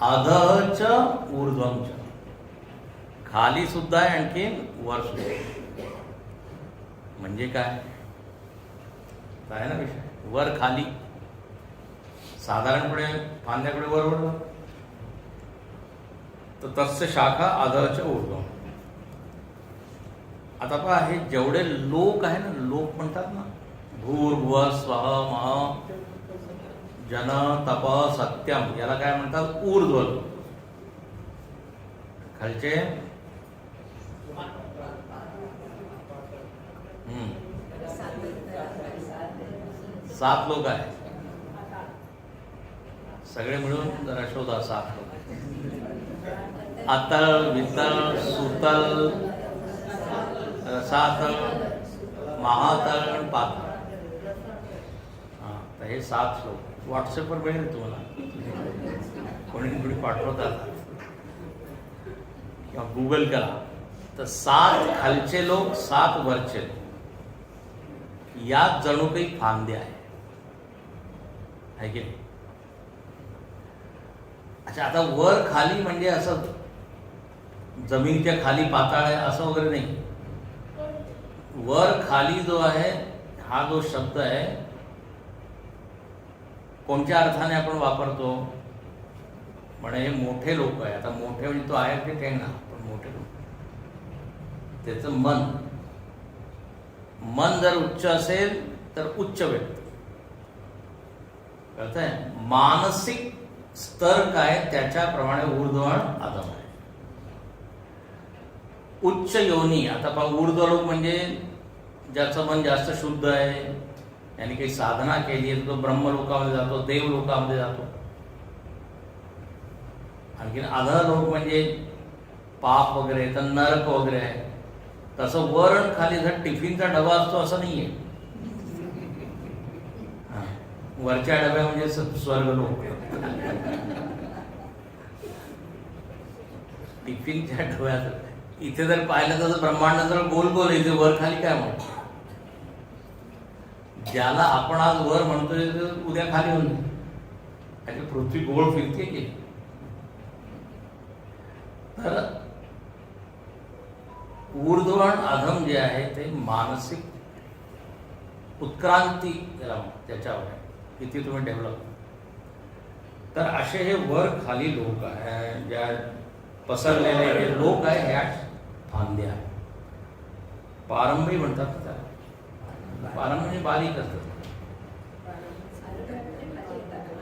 अधच ऊर्ध्वंच, खाली सुद्धा आहे आणखी वर सुद्धा. म्हणजे काय आहे ना विषय, वर खाली, साधारणपणे फांद्याकडे वर, तर तस्य शाखा अधच ऊर्ध्वं. आता पहा, हे जेवढे लोक आहे ना, लोक म्हणतात ना, भूर्भुवः स्वः मह जन तप सत्यम, याला काय म्हणतात, ऊर्ध्व. खालचे सात लोक आहेत, सगळे मिळून जरा शोधा, 7 लोक. अतल, वितल, सुतल, रसातल, महातल, पातळ. तर हे 7 श्लोक व्हॉट्सअपवर मिळेल तुम्हाला, कोणी पाठवतात किंवा गुगल करा. तर 7 खालचे लोक, 7 वरचे लोक, यात जणू काही फांद्या आहे की नाही. अच्छा, आता वर खाली म्हणजे असं जमिनीच्या खाली पाताळ आहे असं वगैरे नाही. वर खाली जो आहे हा जो शब्द आहे, कोणत्या अर्थाने आपण वापरतो, म्हणजे हे मोठे लोक आहे. आता मोठे म्हणजे तो आहे ते काही ना, पण मोठे लोक, त्याचं मन जर उच्च असेल तर उच्च व्यक्ती, कळतंय. मानसिक स्तर काय त्याच्याप्रमाणे ऊर्ध्वण अधम आहे. उच्च योनी, आता पहा, ऊर्ध्व लोक म्हणजे ज्याचं मन जास्त शुद्ध आहे, यानी काही साधना केली आहे, तो ब्रह्मलोकामध्ये जातो, देवलोकामध्ये जातो. आणखी अधर लोक म्हणजे पाप वगैरे, तर नरक वगैरे आहे. तसं वरण खाली जर टिफिनचा डबा असतो असं नाहीये. वरच्या डब्या म्हणजे स्वर्ग लोक, टिफिनच्या डब्यात इथे जर पाहिलं तर ब्रह्मांड जर गोल गोल इथे वर खाली काय म्हणतो. ज्याला आपण आज वर म्हणतोय उद्या खाली होऊन जाईल. पृथ्वी गोल फिरते की. तर ऊर्ध्वण अधम जे आहे ते मानसिक उत्क्रांती त्याच्यावर आहे, किती तुम्ही डेव्हलप. तर असे हे वर खाली लोक आहे, ज्या पसरलेले हे लोक आहे, ह्या फांद्या आहे. पारंबी म्हणतात त्याला. पारंबी म्हणजे बारीक असतात,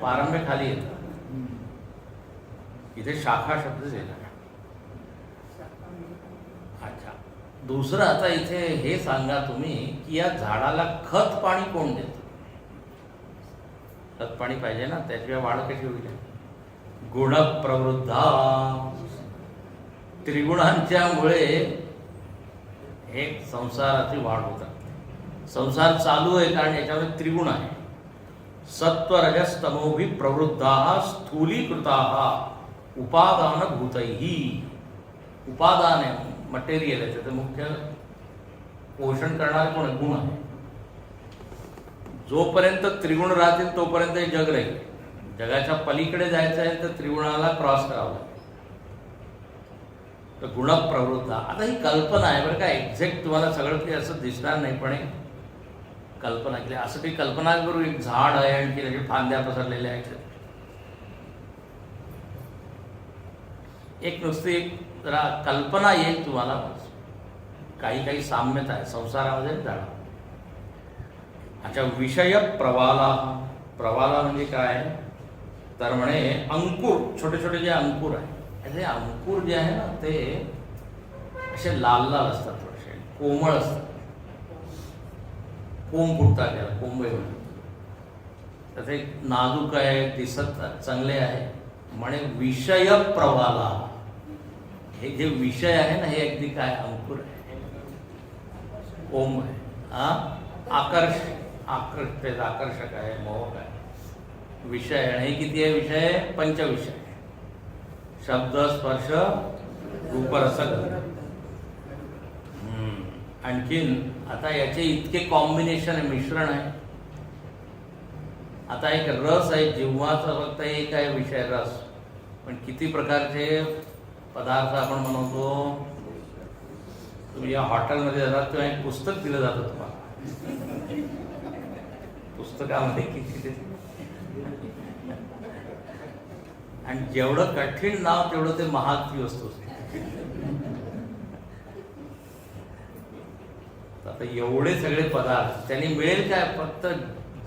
पारंबे खाली येतात. इथे शाखा शब्द दिला. अच्छा, दुसरं आता इथे हे सांगा तुम्ही की या झाडाला खत पाणी कोण देतं. खत पाणी पाहिजे ना, त्याशिवाय वाढ कशी होईल. गुण प्रवृद्धा, त्रिगुणांच्या मुळे हे संसाराची वाढ होतात. संसार चालू आहे कारण याच्यामध्ये त्रिगुण आहे. सत्व रजस तमोभी प्रवृद्धा स्थूलीकृता उपादान भूतैही. उपादान आहे, मटेरियल आहे, त्याचं मुख्य पोषण करणारे कोण गुण आहे. जोपर्यंत त्रिगुण राहतील तोपर्यंत हे जग राहील. जगाच्या पलीकडे जायचं आहे तर त्रिगुणाला क्रॉस करावं लागेल. तर गुण प्रवृत्ता, आता ही कल्पना आहे बरं का, एक्झॅक्ट तुम्हाला सगळं काही असं दिसणार नाही, पण कल्पना केली. असं काही कल्पना करू, एक झाड आहे आणखी त्याचे फांद्या पसरलेल्या आहेत. एक नुसती एक जरा कल्पना येईल तुम्हाला. काही काही साम्यता आहे संसारामध्ये झाडा. अच्छा, विषय प्रवाला. प्रवाला म्हणजे काय, तर म्हणे अंकुर, छोटे छोटे जे अंकुर आहे, ते अंकुर जे आहे ना ते असे लाल लाल असतात, थोडेसे कोमळ असतात. कोंब फुटतात त्याला, कोंबे म्हणतात. तर ते नाजूक आहे, दिसत चांगले आहे. म्हणे विषय प्रवाला. हे जे विषय आहे ना हे अगदी काय अंकुर आहे, कोंब आहे. आकर्षक आहे, मोहक आहे विषय. आणि हे किती आहे विषय, पंचविषय. शब्द स्पर्श रूप रस गंध. आणखीन आता याचे इतके कॉम्बिनेशन आहे, मिश्रण आहे. आता एक रस आहे, जिव्हाचा फक्त एक आहे विषय रस, पण किती प्रकारचे पदार्थ आपण बनवतो. तुम्ही या हॉटेलमध्ये जातात तेव्हा एक पुस्तक दिलं जातं तुम्हाला, पुस्तकामध्ये किती, आणि जेवढं कठीण नाव तेवढं ते महाग ती वस्तू असते. आता एवढे सगळे पदार्थ त्यांनी मिळेल काय, फक्त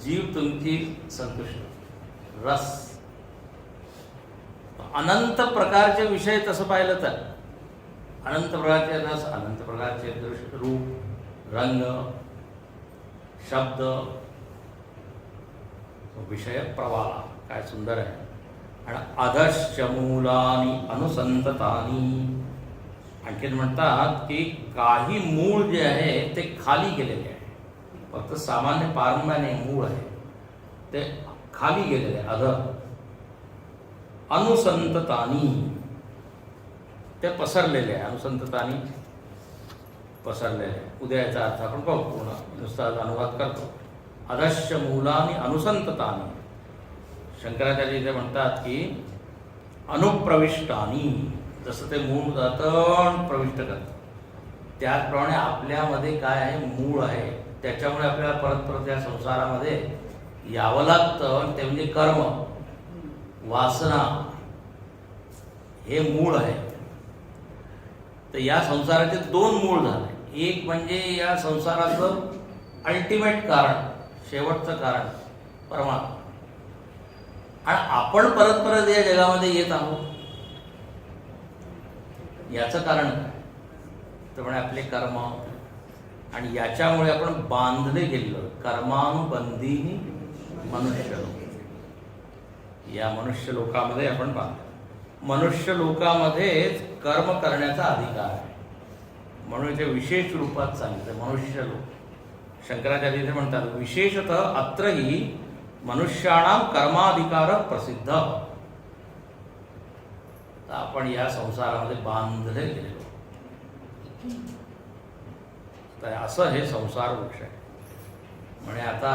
जीव तुमची संतुष्ट. रस अनंत प्रकारचे विषय, तसं पाहिलं तर अनंत प्रकारचे रस, अनंत प्रकारचे दृश्य, रूप, रंग, शब्द, विषय प्रवाह, काय सुंदर आहे. आणि अधश्च मूलानी अनुसंततानी, आणखीन म्हणतात की काही मूळ जे आहे ते खाली गेलेले आहे. फक्त सामान्य पारंब्या नाही, मूळ आहे ते खाली गेलेले आहे. अध अनुसंततानी, ते पसरलेले आहे. अनुसंततानी पसरलेले आहे. उद्या याचा अर्थ आपण पाहू, पूर्ण नुसता अनुवाद करतो. अधश्च मूलानी अनुसंततानी. शंकराचार्य इथे म्हणतात की अनुप्रविष्टानी, जसं ते मूळ जातं प्रविष्ट करतं, त्याचप्रमाणे आपल्यामध्ये काय आहे, मूळ आहे. त्याच्यामुळे आपल्याला परत परत या संसारामध्ये यावं लागतं. ते म्हणजे कर्म, वासना, हे मूळ आहे. तर या संसाराचे दोन मूळ झाले. एक म्हणजे या संसाराचं अल्टिमेट कारण, शेवटचं कारण परमात्मा, आणि आपण परत परत या जगामध्ये येत आहोत. याचं कारण काय, तर म्हणजे आपले कर्म, आणि याच्यामुळे आपण बांधले गेलो. कर्मानुबंधीनी मनुष्य लोक, या मनुष्य लोकामध्ये आपण बांधलो. मनुष्य लोकामध्येच कर्म करण्याचा अधिकार आहे, म्हणून ते विशेष रूपात सांगितलं मनुष्य लोक. शंकराचार्य इथे म्हणतात विशेषतः अत्रही मनुष्याणाम कर्माधिकार प्रसिद्ध. तर आपण या संसारामध्ये बांधले गेलेलो. तर असं हे संसार वृक्ष आहे. म्हणजे आता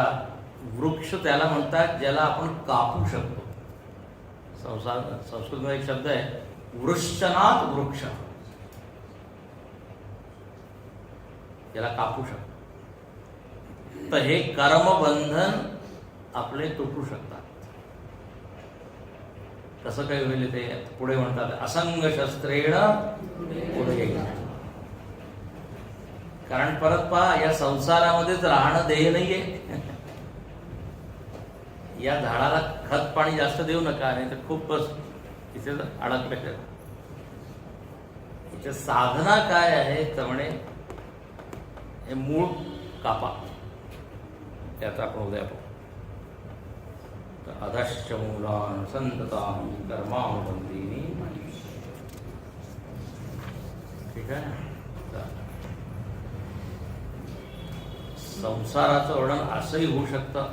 वृक्ष त्याला म्हणतात ज्याला आपण कापू शकतो. संसार संस्कृतमध्ये एक शब्द आहे वृश्चनात वृक्ष, याला कापू शकतो. तर हे कर्मबंधन आपले तुटू शकतात. कसं काय होईल ते पुढे म्हणतात असंग शस्त्रेण उदयेन. कारण परत पहा, या संसारामध्येच राहणं ध्येय नाहीये. या झाडाला खत पाणी जास्त देऊ नका, नाही तर खूपच इथे अडकले. इथे साधना काय आहे तर म्हणे हे मूळ कापा. त्याचा आपण उद्या पाहू. अधश्च मूलान संततानि कर्मानुबंधीनी. ठीक आहे. संसाराचं वर्णन असंही होऊ शकतं